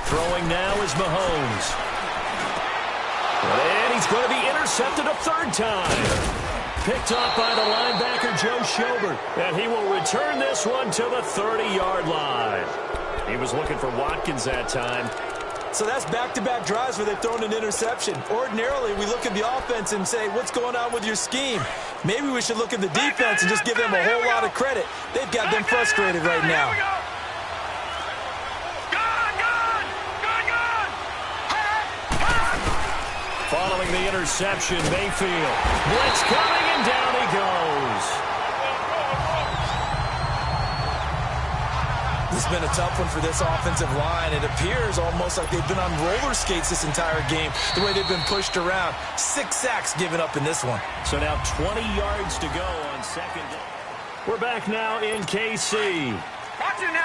Throwing now is Mahomes. And he's going to be intercepted a third time. Picked off by the linebacker, Joe Schobert. And he will return this one to the 30-yard line. He was looking for Watkins that time. So that's back-to-back drives where they've thrown an interception. Ordinarily, we look at the offense and say, what's going on with your scheme? Maybe we should look at the defense and just give them a whole lot of credit. They've got them frustrated right now. Following the interception, Mayfield. Blitz coming, and down he goes. This has been a tough one for this offensive line. It appears almost like they've been on roller skates this entire game, the way they've been pushed around. 6 sacks given up in this one. So now 20 yards to go on second down. We're back now in KC.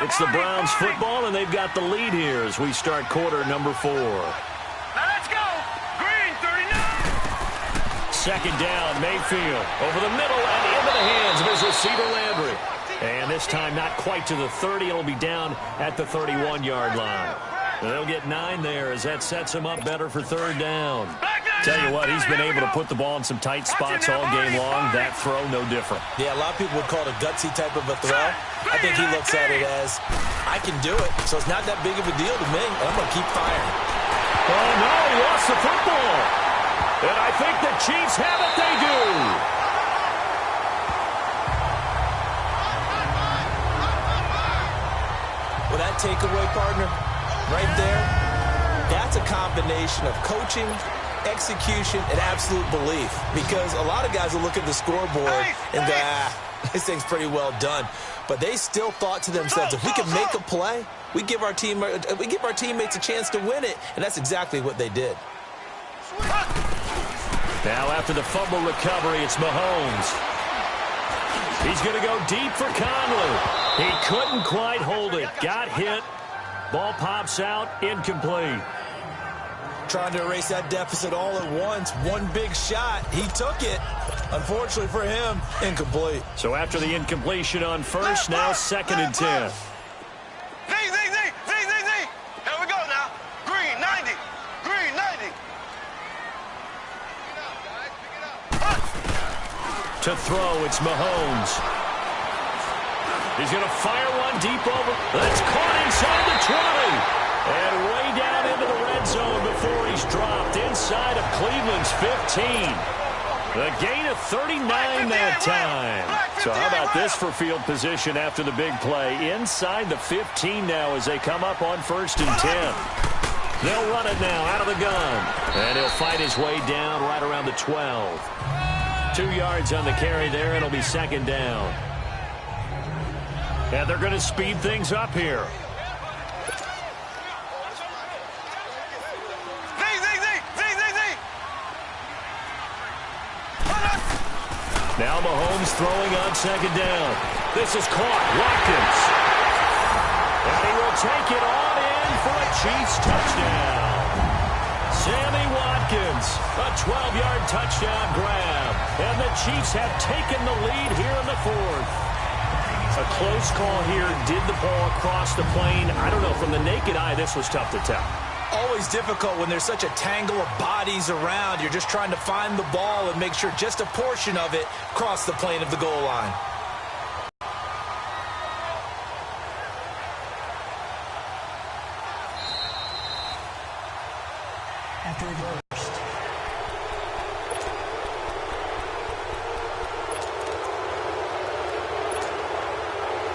It's the Browns football, and they've got the lead here as we start quarter number 4. Second down, Mayfield over the middle and into the hands of his receiver, Landry. And this time not quite to the 30. It'll be down at the 31-yard line. They'll get 9 there as that sets him up better for third down. Tell you what, he's been able to put the ball in some tight spots all game long. That throw, no different. Yeah, a lot of people would call it a gutsy type of a throw. I think he looks at it as, I can do it, so it's not that big of a deal to me. I'm going to keep firing. Oh, no, he lost the football. And I think the Chiefs have it. They do. Well, that takeaway, partner, right there, that's a combination of coaching, execution, and absolute belief. Because a lot of guys will look at the scoreboard and go, this thing's pretty well done. But they still thought to themselves, if we can make a play, we give our teammates a chance to win it. And that's exactly what they did. Now after the fumble recovery, it's Mahomes. He's going to go deep for Conley. He couldn't quite hold it. Got hit. Ball pops out. Incomplete. Trying to erase that deficit all at once. One big shot. He took it. Unfortunately for him, incomplete. So after the incompletion on first, now second and 10. Here we go now. Green, 90. Green, 90. To throw, it's Mahomes. He's going to fire one deep over. That's caught inside the 20. And way down into the red zone before he's dropped inside of Cleveland's 15. The gain of 39 that time. So how about this for field position after the big play? Inside the 15 now as they come up on first and 10. They'll run it now out of the gun. And he'll fight his way down right around the 12. 2 yards on the carry there. It'll be second down. And they're going to speed things up here. Now Mahomes throwing on second down. This is caught. Watkins. And he will take it on in for a Chiefs touchdown. Sammy Watkins, a 12-yard touchdown grab. And the Chiefs have taken the lead here in the fourth. A close call here. Did the ball cross the plane? I don't know. From the naked eye, this was tough to tell. Always difficult when there's such a tangle of bodies around. You're just trying to find the ball and make sure just a portion of it crossed the plane of the goal line. After reversed.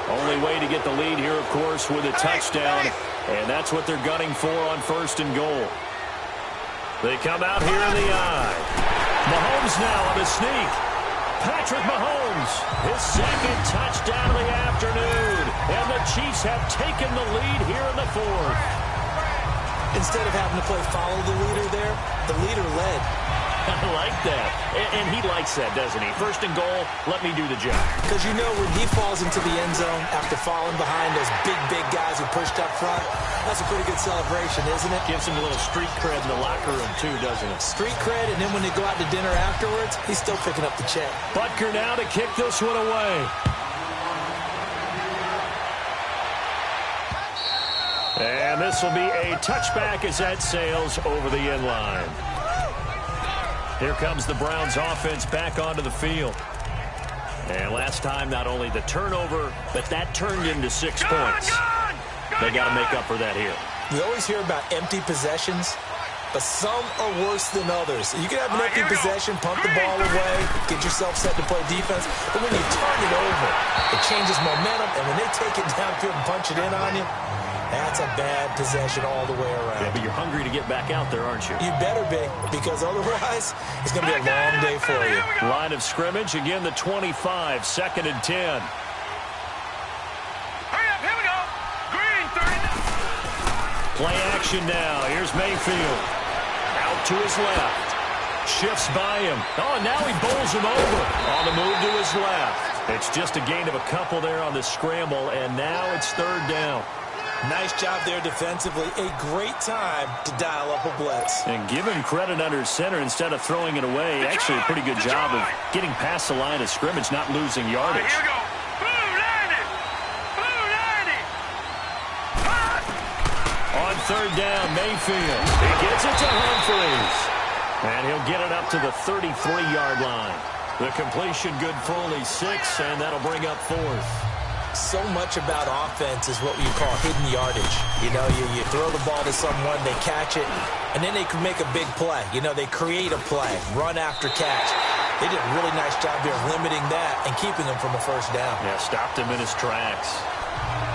Only way to get the lead here, of course, with a touchdown. And that's what they're gunning for on first and goal. They come out here in the eye. Mahomes now on the sneak. Patrick Mahomes, his second touchdown of the afternoon. And the Chiefs have taken the lead here in the fourth. Instead of having to play follow the leader there, the leader led. I like that. And he likes that, doesn't he? First and goal, let me do the job. Because you know when he falls into the end zone after falling behind those big guys who pushed up front, that's a pretty good celebration, isn't it? Gives him a little street cred in the locker room, too, doesn't it? Street cred, and then when they go out to dinner afterwards, he's still picking up the check. Butker now to kick this one away. And this will be a touchback as that sails over the end line. Here comes the Browns offense back onto the field. And last time, not only the turnover, but that turned into 6 points. They got to make up for that here. We always hear about empty possessions, but some are worse than others. You can have an empty possession, pump the ball away, get yourself set to play defense, but when you turn it over, it changes momentum, and when they take it downfield and punch it in on you, that's a bad possession all the way around. Yeah, but you're hungry to get back out there, aren't you? You better be, because otherwise, it's going to be a long day for you. Line of scrimmage, again the 25, 2nd and 10. Hurry up, here we go. Green, 30. Play action now. Here's Mayfield. Out to his left. Shifts by him. Oh, now he bowls him over. On the move to his left. It's just a gain of a couple there on the scramble, and now it's 3rd down. Nice job there defensively. A great time to dial up a blitz. And give him credit under center instead of throwing it away. Actually, a pretty good job of getting past the line of scrimmage, not losing yardage. Here we go. Blue 90. Blue 90. On 3rd down, Mayfield. He gets it to Humphries. And he'll get it up to the 33-yard line. The completion good for only 6, and that'll bring up 4th. So much about offense is what you call hidden yardage. You know, you throw the ball to someone, they catch it, and then they can make a big play. You know, they create a play, run after catch. They did a really nice job there limiting that and keeping him from a 1st down. Yeah, stopped him in his tracks.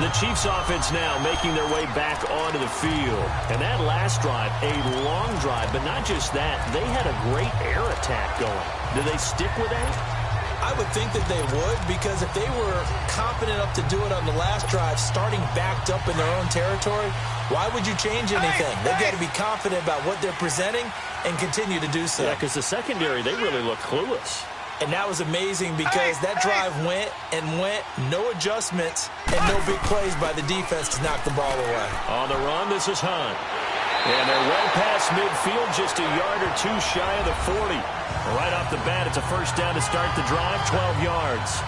The Chiefs offense now making their way back onto the field. And that last drive, a long drive, but not just that. They had a great air attack going. Do they stick with that? I would think that they would, because if they were confident enough to do it on the last drive, starting backed up in their own territory, why would you change anything? They've got to be confident about what they're presenting and continue to do so. Yeah, because the secondary, they really look clueless. And that was amazing because that drive went, no adjustments, and no big plays by the defense to knock the ball away. On the run, this is Hunt. And they're well past midfield, just a yard or 2 shy of the 40. Right off the bat, it's a 1st down to start the drive, 12 yards.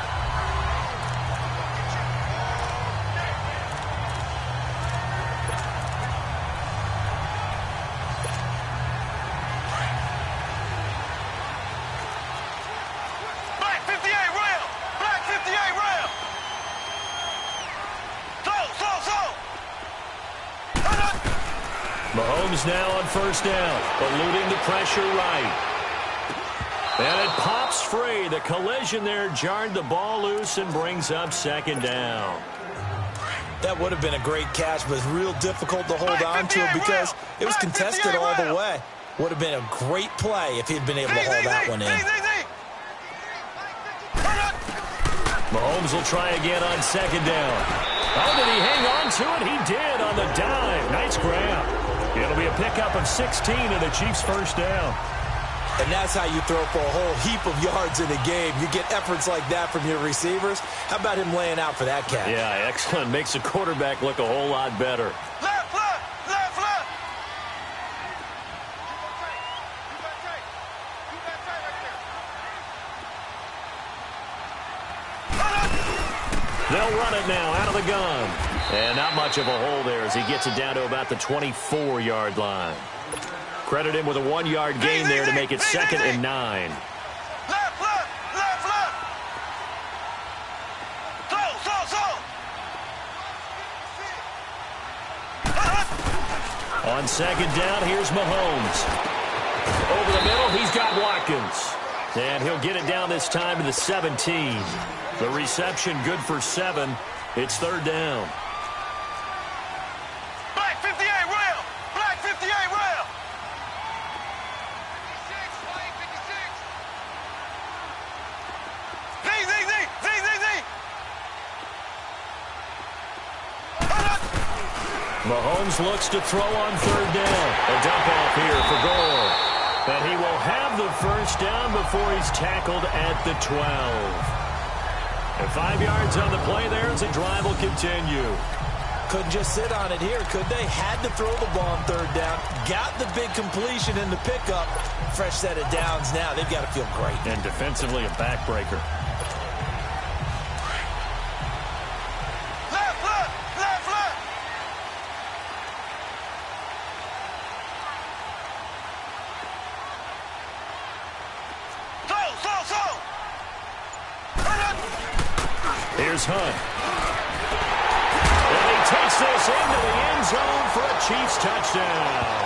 Black 58 rail. Black 58 rail. Slow. Mahomes now on 1st down, eluding the pressure right. And it pops free. The collision there jarred the ball loose and brings up 2nd down. That would have been a great catch, but it's real difficult to hold on to it because it was contested all the way. Would have been a great play if he'd been able to hold that one in. Mahomes will try again on 2nd down. Oh, did he hang on to it? He did on the dive. Nice grab. It'll be a pickup of 16 and the Chiefs' 1st down. And that's how you throw for a whole heap of yards in a game. You get efforts like that from your receivers. How about him laying out for that catch? Yeah, excellent. Makes the quarterback look a whole lot better. Left. They'll run it now out of the gun. And not much of a hole there as he gets it down to about the 24-yard line. Credit him with a 1-yard gain there to make it 2nd and 9. Left. Slow. On 2nd down, here's Mahomes. Over the middle, he's got Watkins. And he'll get it down this time to the 17. The reception good for 7. It's 3rd down. Black 58 rail. Black 58 rail. Z. Mahomes looks to throw on third down. A dump off here for Gore. And he will have the first down before he's tackled at the 12. And 5 yards on the play there as the drive will continue. Couldn't just sit on it here, could they? Had to throw the ball on third down. Got the big completion in the pickup. Fresh set of downs now. They've got to feel great. And defensively, a backbreaker. Here's Hunt. And he takes this into the end zone for a Chiefs touchdown.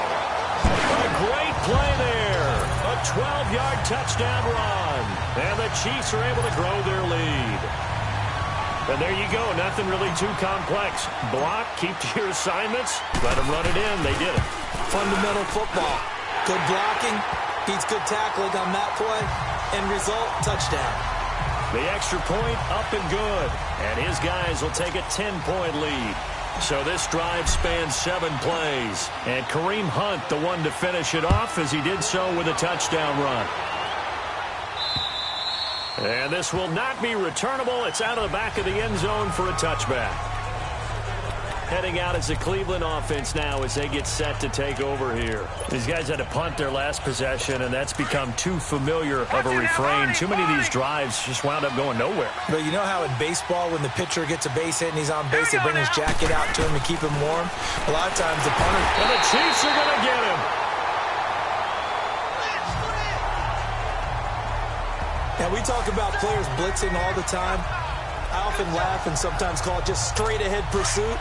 A great play there. A 12-yard touchdown run. And the Chiefs are able to grow their lead. And there you go. Nothing really too complex. Block, keep to your assignments, let them run it in. They did it. Fundamental football. Good blocking, beats good tackling on that play. End result, touchdown. The extra point up and good. And his guys will take a 10-point lead. So this drive spans 7 plays. And Kareem Hunt, the one to finish it off, as he did so with a touchdown run. And this will not be returnable. It's out of the back of the end zone for a touchback. Heading out as the Cleveland offense now as they get set to take over here. These guys had to punt their last possession, and that's become too familiar of a refrain. Too many of these drives just wound up going nowhere. But you know how in baseball, when the pitcher gets a base hit and he's on base, they bring his jacket out to him to keep him warm? A lot of times the punter... And the Chiefs are going to get him. Now, we talk about players blitzing all the time. I often laugh and sometimes call it just straight-ahead pursuit.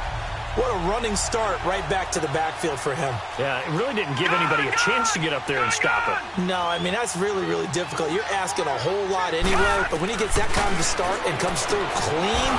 What a running start right back to the backfield for him. Yeah, it really didn't give anybody a chance to get up there and stop it. No, I mean, that's really, really difficult. You're asking a whole lot anyway, but when he gets that kind of a start and comes through clean,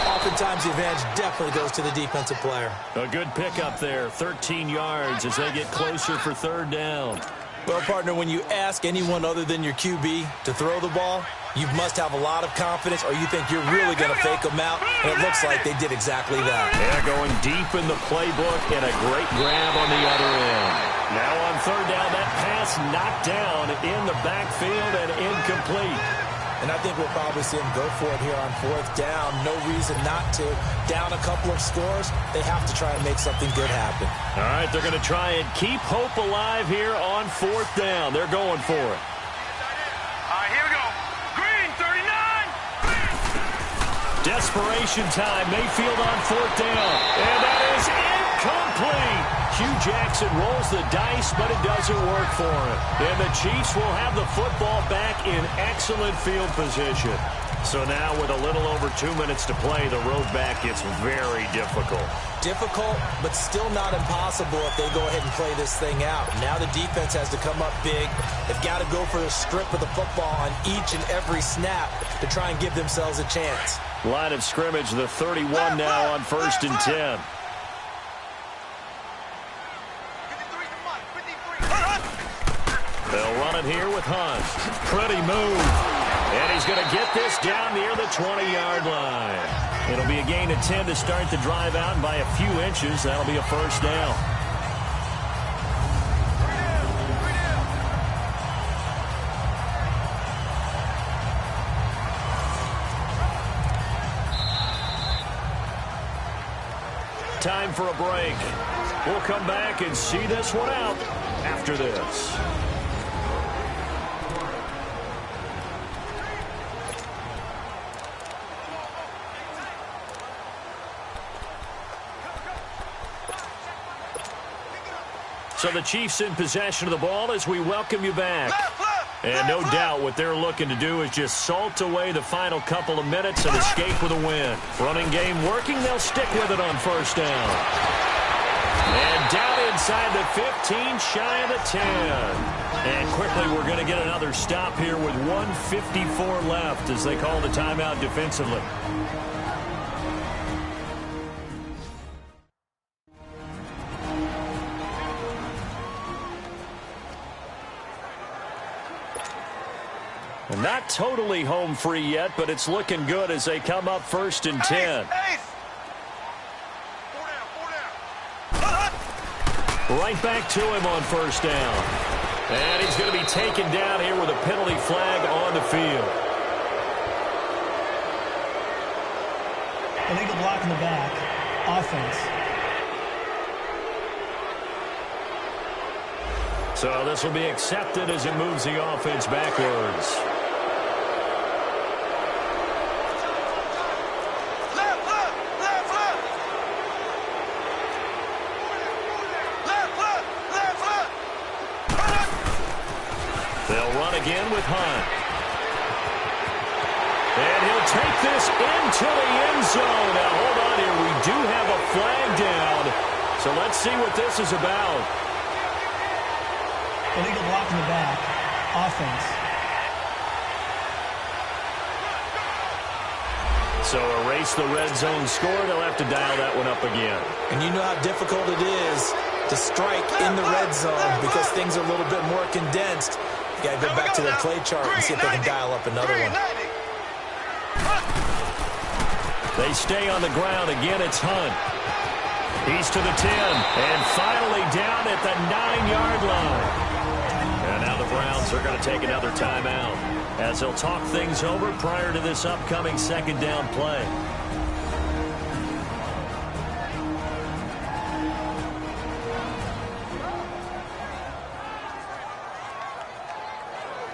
oftentimes the advantage definitely goes to the defensive player. A good pickup there, 13 yards as they get closer for third down. Well, partner, when you ask anyone other than your QB to throw the ball, you must have a lot of confidence, or you think you're really going to fake them out, and it looks like they did exactly that. Yeah, going deep in the playbook and a great grab on the other end. Now on third down, that pass knocked down in the backfield and incomplete. And I think we'll probably see him go for it here on fourth down. No reason not to. Down a couple of scores, they have to try and make something good happen. All right, they're going to try and keep hope alive here on fourth down. They're going for it. All right, here we go. Green, 39. Desperation time. Mayfield on fourth down. And that is incomplete. Hugh Jackson rolls the dice, but it doesn't work for him. And the Chiefs will have the football back in excellent field position. So now with a little over 2 minutes to play, the road back gets very difficult. Difficult, but still not impossible if they go ahead and play this thing out. Now the defense has to come up big. They've got to go for the strip of the football on each and every snap to try and give themselves a chance. Line of scrimmage, the 31 now on 1st and 10. They'll run it here with Hunt. Pretty move. And he's going to get this down near the 20-yard line. It'll be a gain of 10 to start the drive out, and by a few inches, that'll be a first down. Time for a break. We'll come back and see this one out after this. So the Chiefs in possession of the ball as we welcome you back. And no doubt what they're looking to do is just salt away the final couple of minutes and escape with a win. Running game working, they'll stick with it on first down. And down inside the 15, shy of the 10. And quickly we're going to get another stop here with 1:54 left as they call the timeout defensively. Not totally home free yet, but it's looking good as they come up 1st and 10. Right back to him on first down. And he's going to be taken down here with a penalty flag on the field. Illegal block in the back. Offense. So this will be accepted as it moves the offense backwards. They'll run again with Hunt. And he'll take this into the end zone. Now, hold on here. We do have a flag down. So let's see what this is about. Illegal block in the back. Offense. So erase the red zone score. They'll have to dial that one up again. And you know how difficult it is to strike in the red zone because things are a little bit more condensed. You got to go back to their play chart and see if they can dial up another one. They stay on the ground. Again, it's Hunt. He's to the 10. And finally down at the 9-yard line. And now the Browns are going to take another timeout as they'll talk things over prior to this upcoming second down play.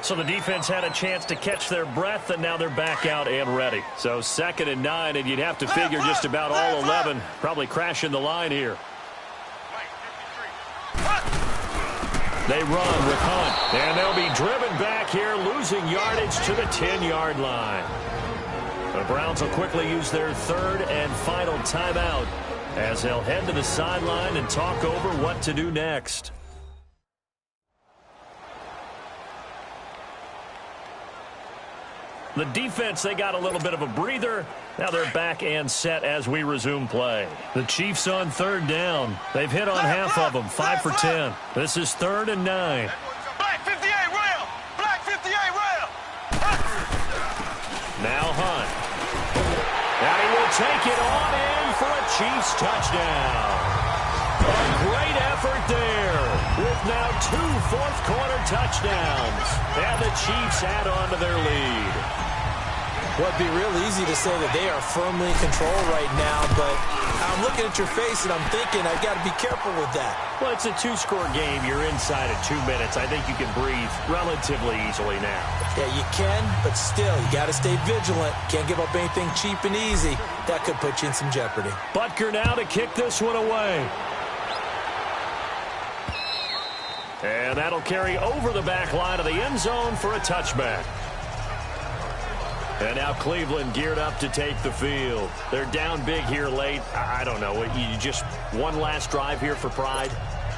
So the defense had a chance to catch their breath, and now they're back out and ready. So 2nd and 9, and you'd have to figure just about all 11 probably crashing the line here. They run with Hunt, and they'll be driven back here, losing yardage to the 10-yard line. The Browns will quickly use their 3rd and final timeout as they'll head to the sideline and talk over what to do next. The defense, they got a little bit of a breather. Now they're back and set as we resume play. The Chiefs on 3rd down. They've hit on half of them, 5 for 10. This is 3rd and 9. Black 58 rail. Black 58 rail. Now Hunt. And he will take it on in for a Chiefs touchdown. A great effort there with now 2 fourth-quarter touchdowns. And the Chiefs add on to their lead. Well, it'd be real easy to say that they are firmly in control right now, but I'm looking at your face and I'm thinking I've got to be careful with that. Well, it's a 2-score game. You're inside of 2 minutes. I think you can breathe relatively easily now. Yeah, you can, but still, you got to stay vigilant. Can't give up anything cheap and easy. That could put you in some jeopardy. Butker now to kick this one away. And that'll carry over the back line of the end zone for a touchback. And now Cleveland geared up to take the field. They're down big here late. I don't know. You just one last drive here for pride?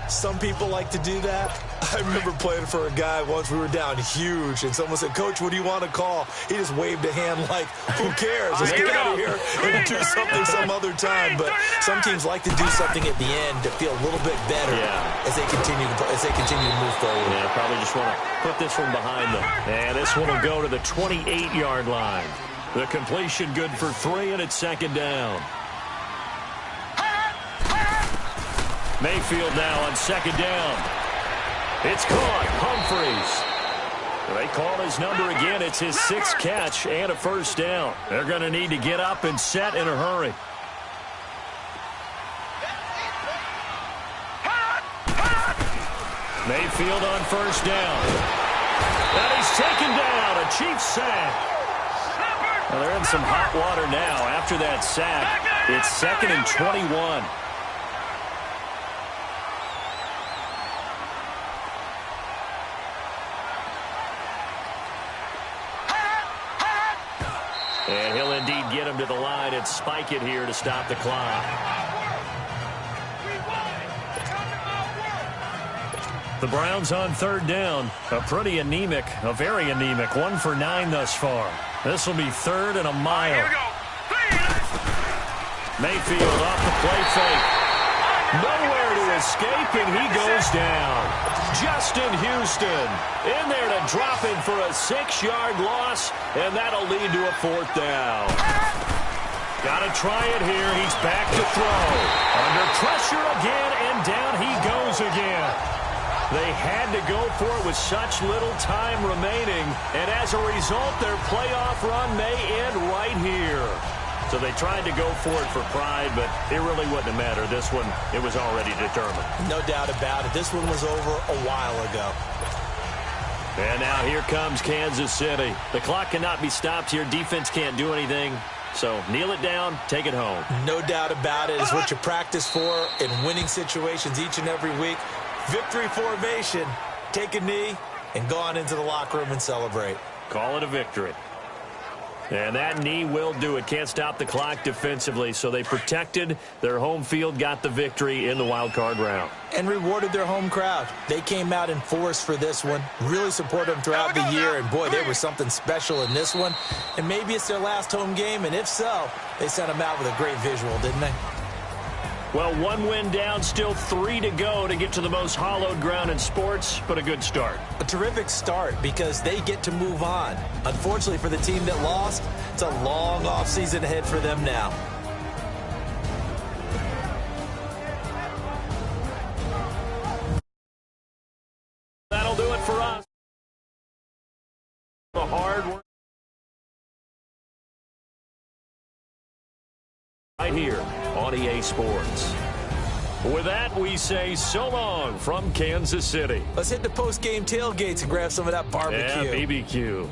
Some people like to do that. I remember playing for a guy once. We were down huge, and someone said, "Coach, what do you want to call?" He just waved a hand like, "Who cares? Let's get out of here and do something some other time." But some teams like to do something at the end to feel a little bit better as they continue to move forward. Yeah, probably just want to put this one behind them. And this one will go to the 28-yard line. The completion good for 3, and it's 2nd down. Mayfield now on 2nd down. It's caught. Humphreys. They call his number again. It's his 6th catch and a first down. They're going to need to get up and set in a hurry. Mayfield on first down. And he's taken down. A Chiefs sack. Well, they're in some hot water now after that sack. It's 2nd and 21. And he'll indeed get him to the line and spike it here to stop the clock. The Browns on 3rd down. A pretty anemic, a very anemic 1 for 9 thus far. This will be 3rd and a mile. Here we go. Mayfield off the play fake. Nowhere to escape, and he goes down. Justin Houston in there to drop him for a 6-yard loss, and that'll lead to a 4th down. Got to try it here. He's back to throw. Under pressure again, and down he goes goes again. They had to go for it with such little time remaining, and as a result, their playoff run may end right here. So they tried to go for it for pride, but it really wouldn't have mattered. This one, it was already determined. No doubt about it. This one was over a while ago. And now here comes Kansas City. The clock cannot be stopped here. Defense can't do anything. So kneel it down, take it home. No doubt about it. It's what you practice for in winning situations each and every week. Victory formation. Take a knee and go on into the locker room and celebrate. Call it a victory. And that knee will do it. Can't stop the clock defensively. So they protected their home field, got the victory in the wild card round. And rewarded their home crowd. They came out in force for this one. Really supported them throughout the year. And, boy, there was something special in this one. And maybe it's their last home game. And if so, they sent them out with a great visual, didn't they? Well, one win down, still 3 to go to get to the most hallowed ground in sports, but a good start. A terrific start because they get to move on. Unfortunately for the team that lost, it's a long offseason ahead for them now. That'll do it for us. The hard work right here on EA Sports. With that, we say so long from Kansas City. Let's hit the post-game tailgates and grab some of that barbecue. Yeah, BBQ.